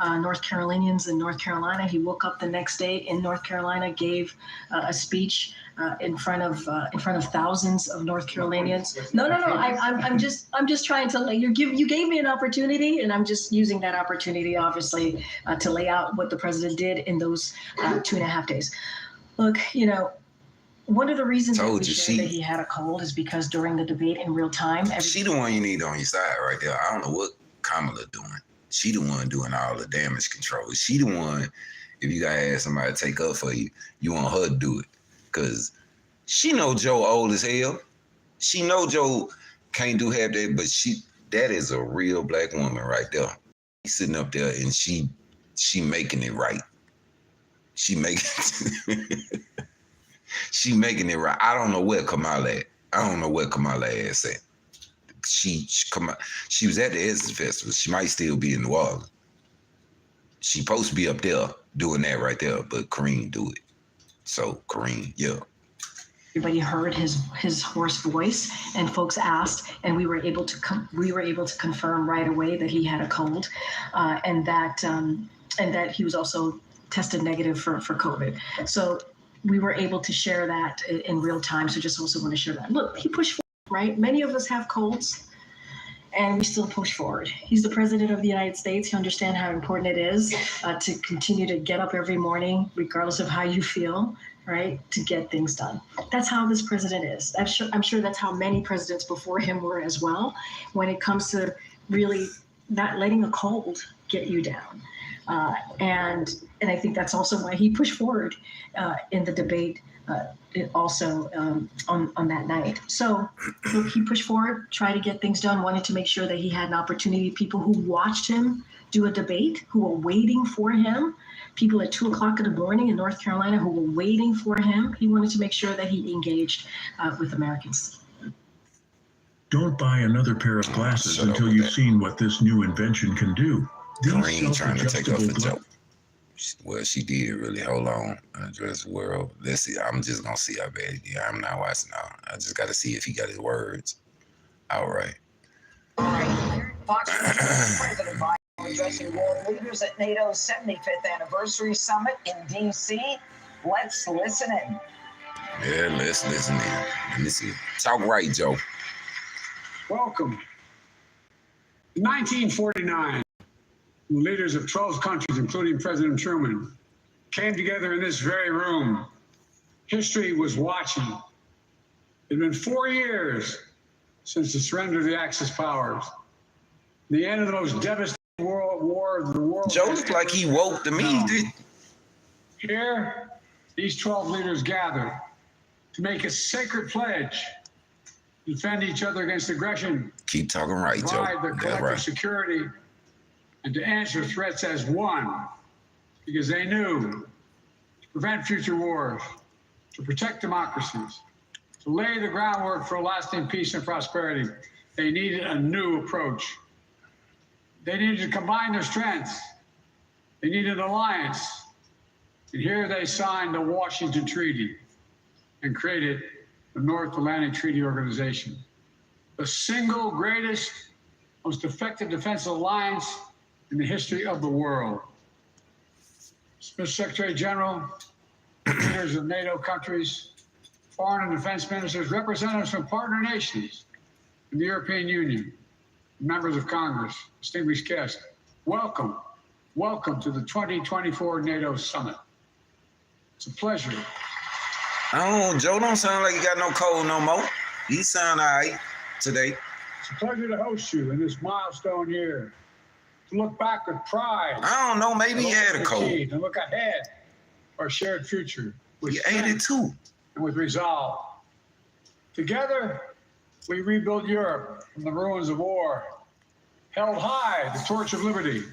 North Carolinians in North Carolina. He woke up the next day in North Carolina, gave a speech in front of thousands of North Carolinians. No. I'm just trying to you gave me an opportunity, and I'm just using that opportunity, obviously, to lay out what the president did in those 2.5 days. Look, one of the reasons that we shared that he had a cold is because during the debate in real time, she the one you need on your side right there. I don't know what Kamala doing. She the one doing all the damage control. She the one, if you gotta have somebody to take up for you, you want her to do it. Cause she know Joe old as hell. She know Joe can't do half that, but that is a real black woman right there. She's sitting up there and she making it right. She making it right. I don't know where Kamala at. I don't know where Kamala ass at. She was at the Essence Festival. She might still be in New Orleans. She supposed to be up there doing that right there, but Kareem do it. So Kareem, yeah. Everybody heard his hoarse voice, and folks asked, and we were able to confirm right away that he had a cold, and that he was also tested negative for COVID. So we were able to share that in real time. So just also want to share that. Look, he pushed forward. Right? Many of us have colds, and we still push forward. He's the president of the United States. You understand how important it is to continue to get up every morning, regardless of how you feel, right? To get things done. That's how this president is. I'm sure that's how many presidents before him were as well, when it comes to really not letting a cold get you down. And I think that's also why he pushed forward in the debate also on that night. So look, he pushed forward, tried to get things done, wanted to make sure that he had an opportunity. People who watched him do a debate, who were waiting for him, people at 2 o'clock in the morning in North Carolina who were waiting for him. He wanted to make sure that he engaged with Americans. Don't buy another pair of glasses until you've seen what this new invention can do. Kareem trying to take off the joke. Well, she did really. Hold on. Address the world. Let's see. I'm just going to see how bad he did. I'm not watching now. I just got to see if he got his words. All right. Fox President Biden addressing world leaders at NATO's 75th anniversary summit in D.C. Let's listen in. Yeah, let's listen in. Let me see. Talk right, Joe. Welcome. In 1949, the leaders of 12 countries, including President Truman, came together in this very room. History was watching. It had been 4 years since the surrender of the Axis powers, the end of the most devastating world war the world. Joe looked like he woke to me. Here, these 12 leaders gathered to make a sacred pledge to defend each other against aggression. Keep talking right, Joe. Provide their collective security and to answer threats as one, because they knew to prevent future wars, to protect democracies, to lay the groundwork for lasting peace and prosperity, they needed a new approach. They needed to combine their strengths. They needed an alliance. And here they signed the Washington Treaty and created the North Atlantic Treaty Organization, the single greatest, most effective defense alliance in the history of the world. Mr. Secretary General, leaders of NATO countries, foreign and defense ministers, representatives from partner nations in the European Union, members of Congress, distinguished guests, welcome, welcome to the 2024 NATO Summit. It's a pleasure. Joe don't sound like he got no cold no more. He sound all right today. It's a pleasure to host you in this milestone year, to look back with pride. I don't know, maybe he had a cold. And look ahead, our shared future. He ate it too. And with resolve. Together, we rebuild Europe from the ruins of war, held high the torch of liberty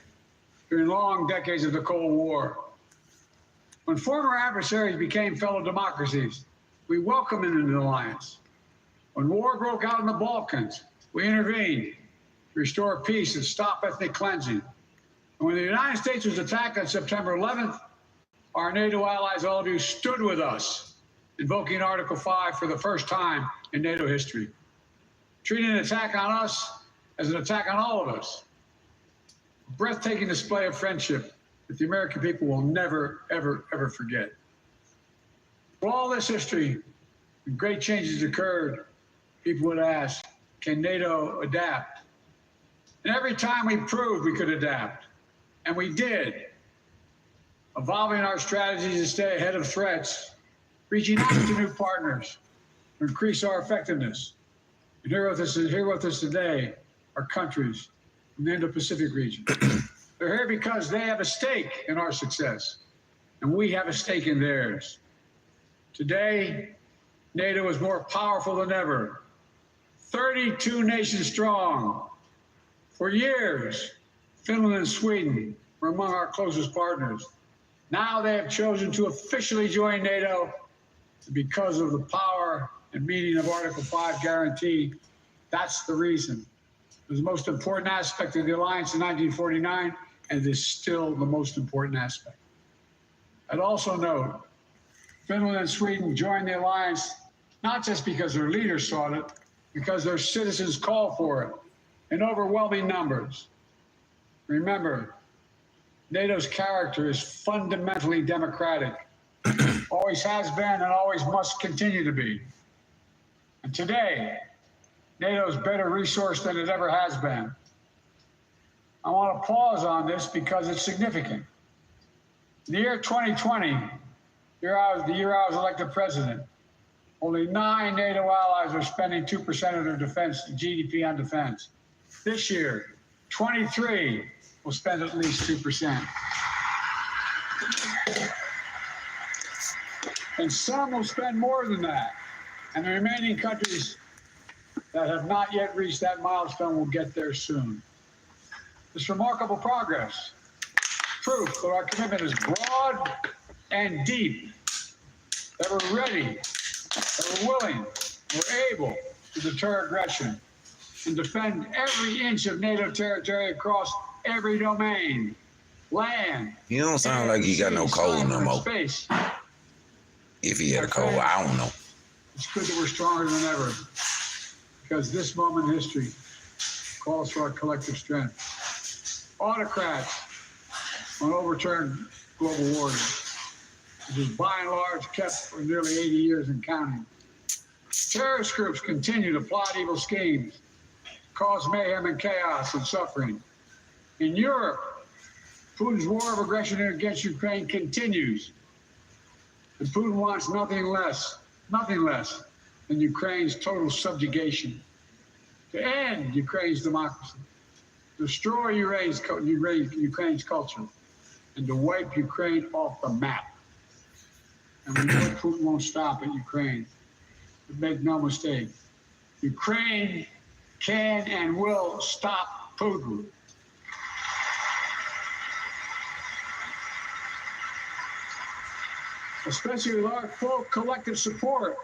during long decades of the Cold War. When former adversaries became fellow democracies, we welcomed them into the alliance. When war broke out in the Balkans, we intervened to restore peace and stop ethnic cleansing. And when the United States was attacked on September 11th, our NATO allies, all of you, stood with us, invoking Article 5 for the first time in NATO history, treating an attack on us as an attack on all of us. A breathtaking display of friendship that the American people will never, ever, ever forget. For all this history, when great changes occurred, people would ask, can NATO adapt? And every time we proved we could adapt, and we did, evolving our strategies to stay ahead of threats, reaching out to new partners to increase our effectiveness. And here with us today are countries from the Indo-Pacific region. They're here because they have a stake in our success, and we have a stake in theirs. Today, NATO is more powerful than ever, 32 nations strong. For years, Finland and Sweden were among our closest partners. Now they have chosen to officially join NATO because of the power and meaning of Article 5 guarantee. That's the reason. It was the most important aspect of the alliance in 1949, and it is still the most important aspect. I'd also note, Finland and Sweden joined the alliance not just because their leaders sought it, because their citizens called for it in overwhelming numbers. Remember, NATO's character is fundamentally democratic, always has been and always must continue to be. And today, NATO is better resourced than it ever has been. I want to pause on this because it's significant. In the year 2020, the year I was elected president, only 9 NATO allies are spending 2% of their defense GDP on defense. This year, 23 will spend at least 2%. And some will spend more than that. And the remaining countries that have not yet reached that milestone will get there soon. This remarkable progress, proof that our commitment is broad and deep, that we're ready, that we're willing, we're able to deter aggression and defend every inch of NATO territory across every domain, land. He don't sound like he got no cold no more. Space. If he had a cold, I don't know. It's good that we're stronger than ever, because this moment in history calls for our collective strength. Autocrats want to overturn global order, which is by and large kept for nearly 80 years and counting. Terrorist groups continue to plot evil schemes, cause mayhem and chaos and suffering. In Europe, Putin's war of aggression against Ukraine continues. And Putin wants nothing less than Ukraine's total subjugation, to end Ukraine's democracy, destroy Ukraine's culture, and to wipe Ukraine off the map. And we know Putin won't stop at Ukraine. But make no mistake, Ukraine can and will stop Putin. Especially with our full collective support.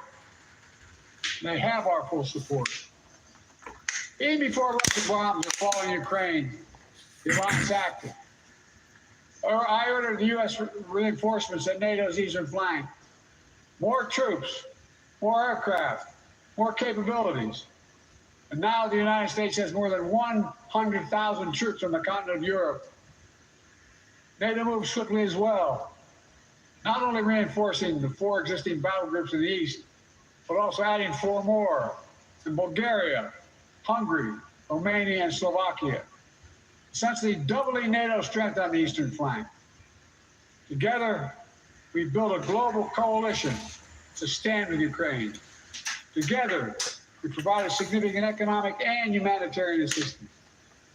They have our full support. Even before Russian bombs are falling Ukraine, the alliance acted. I ordered the U.S. reinforcements at NATO's eastern flank. More troops, more aircraft, more capabilities. And now the United States has more than 100,000 troops on the continent of Europe. NATO moves swiftly as well. not only reinforcing the 4 existing battle groups in the east, but also adding 4 more in Bulgaria, Hungary, Romania, and Slovakia, essentially doubling NATO's strength on the eastern flank. Together, we built a global coalition to stand with Ukraine. Together, we provided significant economic and humanitarian assistance.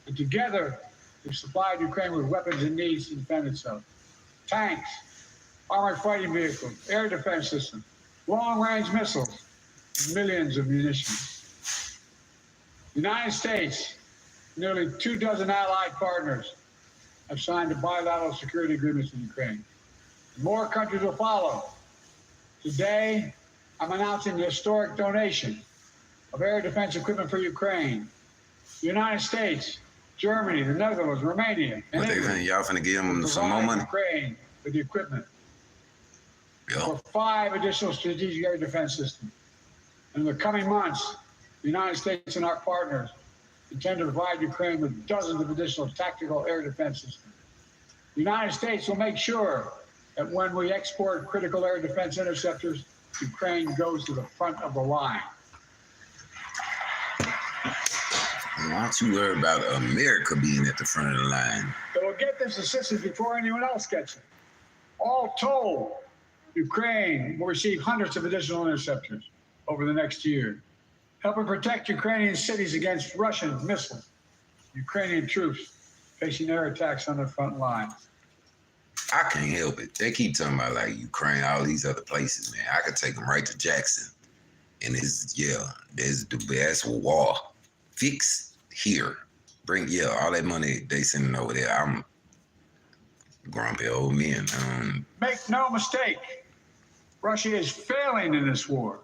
And together, we've supplied Ukraine with weapons it needs to defend itself. Tanks, armored fighting vehicles, air defense systems, long-range missiles, and millions of munitions. The United States, nearly 24 allied partners, have signed a bilateral security agreements with Ukraine. More countries will follow. Today, I'm announcing the historic donation of air defense equipment for Ukraine. The United States, Germany, the Netherlands, Romania, and Italy. Y'all finna give them some more money? Ukraine with the equipment for 5 additional strategic air defense systems. In the coming months, the United States and our partners intend to provide Ukraine with dozens of additional tactical air defense systems. The United States will make sure that when we export critical air defense interceptors, Ukraine goes to the front of the line. Why don't you worry about America being at the front of the line? It will get this assistance before anyone else gets it. All told, Ukraine will receive hundreds of additional interceptors over the next year, helping protect Ukrainian cities against Russian missiles, Ukrainian troops facing air attacks on their front lines. I can't help it. They keep talking about like Ukraine, all these other places, man. I could take them right to Jackson. And it's, there's the best war. Fix here. Bring, all that money they sending over there. I'm grumpy old man. Make no mistake, Russia is failing in this war.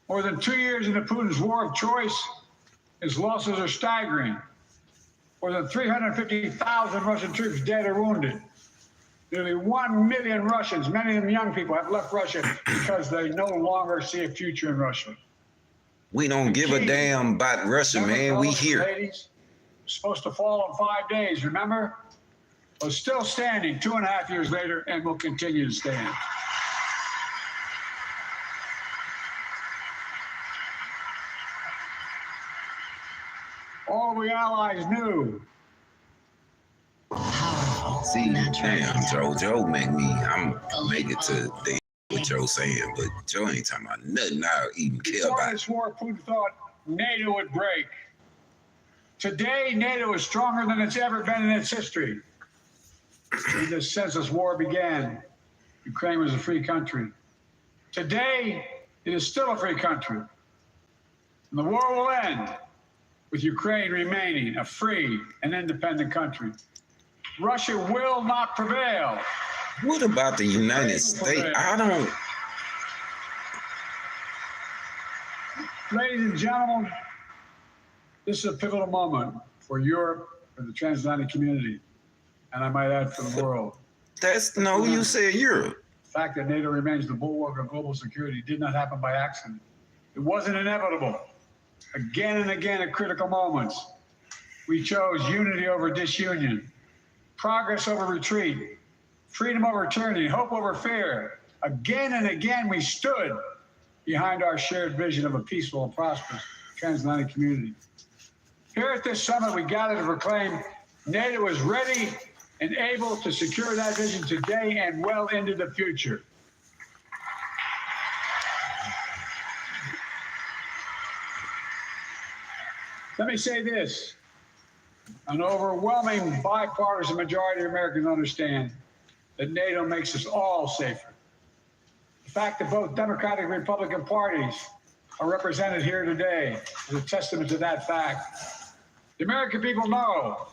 More than 2 years into Putin's war of choice, his losses are staggering. More than 350,000 Russian troops dead or wounded. Nearly 1 million Russians, many of them young people, have left Russia because they no longer see a future in Russia. We don't give a damn about Russia, man. We here. Ladies, supposed to fall in 5 days, remember? Well, still standing 2.5 years later, and will continue to stand. All we allies knew. See, damn, Joe make me, I'm make it to the what Joe saying, but Joe ain't talking about nothing I even care Before about. this war, Putin thought NATO would break. Today, NATO is stronger than it's ever been in its history. Since this war began, Ukraine was a free country. Today, it is still a free country. And the war will end with Ukraine remaining a free and independent country. Russia will not prevail. What about the United States? I don't. Ladies and gentlemen, this is a pivotal moment for Europe, for the transatlantic community, and I might add for the world. That's no, you said Europe. The fact that NATO remains the bulwark of global security did not happen by accident. It wasn't inevitable. Again and again at critical moments, we chose unity over disunion, progress over retreat, freedom over tyranny, hope over fear. Again and again, we stood behind our shared vision of a peaceful and prosperous transatlantic community. Here at this summit, we gather to proclaim NATO is ready and able to secure that vision today and well into the future. Let me say this. An overwhelming bipartisan majority of Americans understand that NATO makes us all safer. The fact that both Democratic and Republican parties are represented here today is a testament to that fact. The American people know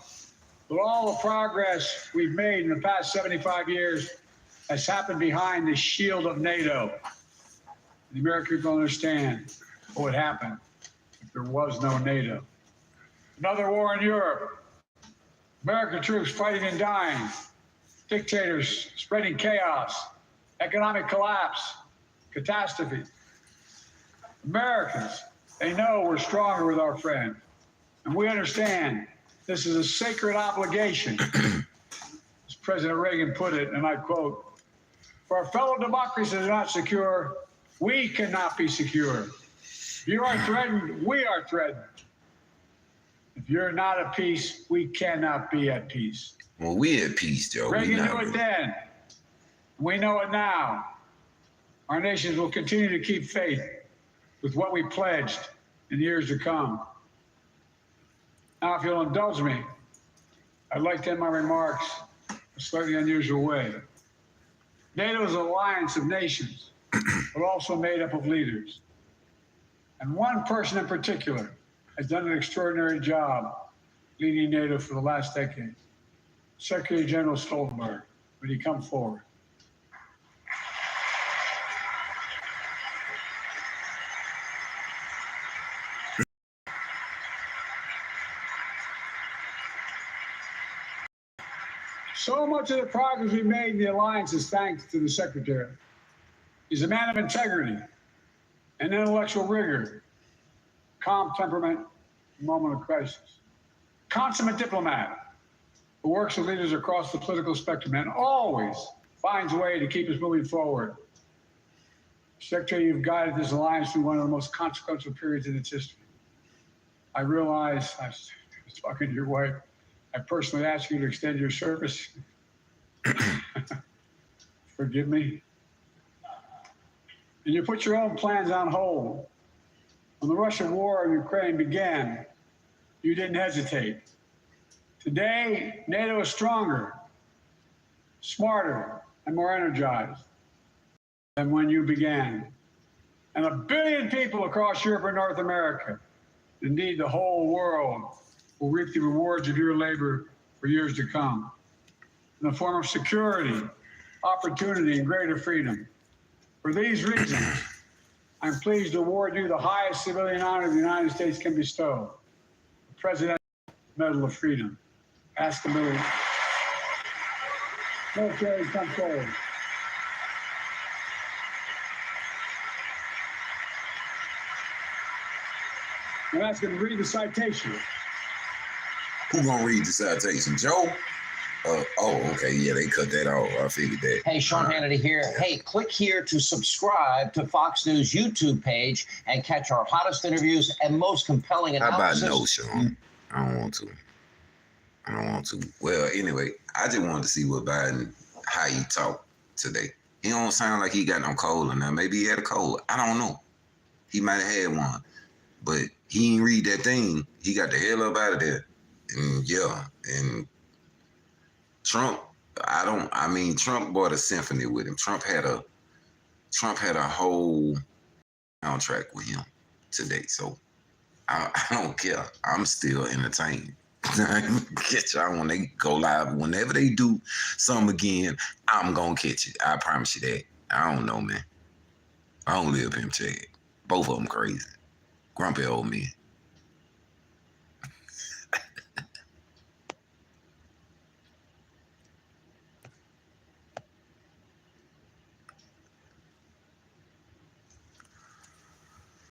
that all the progress we've made in the past 75 years has happened behind the shield of NATO. The American people understand what would happen if there was no NATO. Another war in Europe, American troops fighting and dying, dictators spreading chaos, economic collapse, catastrophe. Americans, they know we're stronger with our friends. And we understand this is a sacred obligation. As President Reagan put it, and I quote, If our fellow democracies are not secure, we cannot be secure. If you are threatened, we are threatened. If you're not at peace, we cannot be at peace. Well, we at peace, Joe. Reagan knew it then. We know it now. Our nations will continue to keep faith with what we pledged in years to come. Now, if you'll indulge me, I'd like to end my remarks a slightly unusual way. NATO is an alliance of nations, but also made up of leaders. And one person in particular has done an extraordinary job leading NATO for the last decade. Secretary General Stoltenberg, would he come forward? So much of the progress we made in the alliance is thanks to the Secretary. He's a man of integrity and intellectual rigor, calm temperament in a moment of crisis. Consummate diplomat who works with leaders across the political spectrum and always finds a way to keep us moving forward. Secretary, you've guided this alliance through one of the most consequential periods in its history. I realize, I was talking to your wife, I personally asked you to extend your service. Forgive me. And you put your own plans on hold. When the Russian war in Ukraine began, you didn't hesitate. Today, NATO is stronger, smarter, and more energized than when you began. And 1 billion people across Europe and North America, indeed the whole world, will reap the rewards of your labor for years to come in the form of security, opportunity, and greater freedom. For these reasons, I'm pleased to award you the highest civilian honor the United States can bestow, the Presidential Medal of Freedom. Ask the military. Military, come forward. I'm asking to read the citation. Who gonna read the citation, Joe? Okay, yeah, they cut that off. I figured that. Hey, Sean Hannity here. Hey, click here to subscribe to Fox News YouTube page and catch our hottest interviews and most compelling analysis. How about no, Sean? I don't want to. Well, anyway, I just wanted to see what Biden, how he talked today. He don't sound like he got no cold or nothing. Maybe he had a cold. I don't know. He might have had one. But he didn't read that thing. He got the hell up out of there. And yeah, and Trump, Trump brought a symphony with him. Trump had a whole soundtrack with him today. So I don't care. I'm still entertained. Catch y'all when they go live. Whenever they do something again, I'm gonna catch it. I promise you that. I don't know, man. I don't live him, check it. Both of them crazy. Grumpy old men.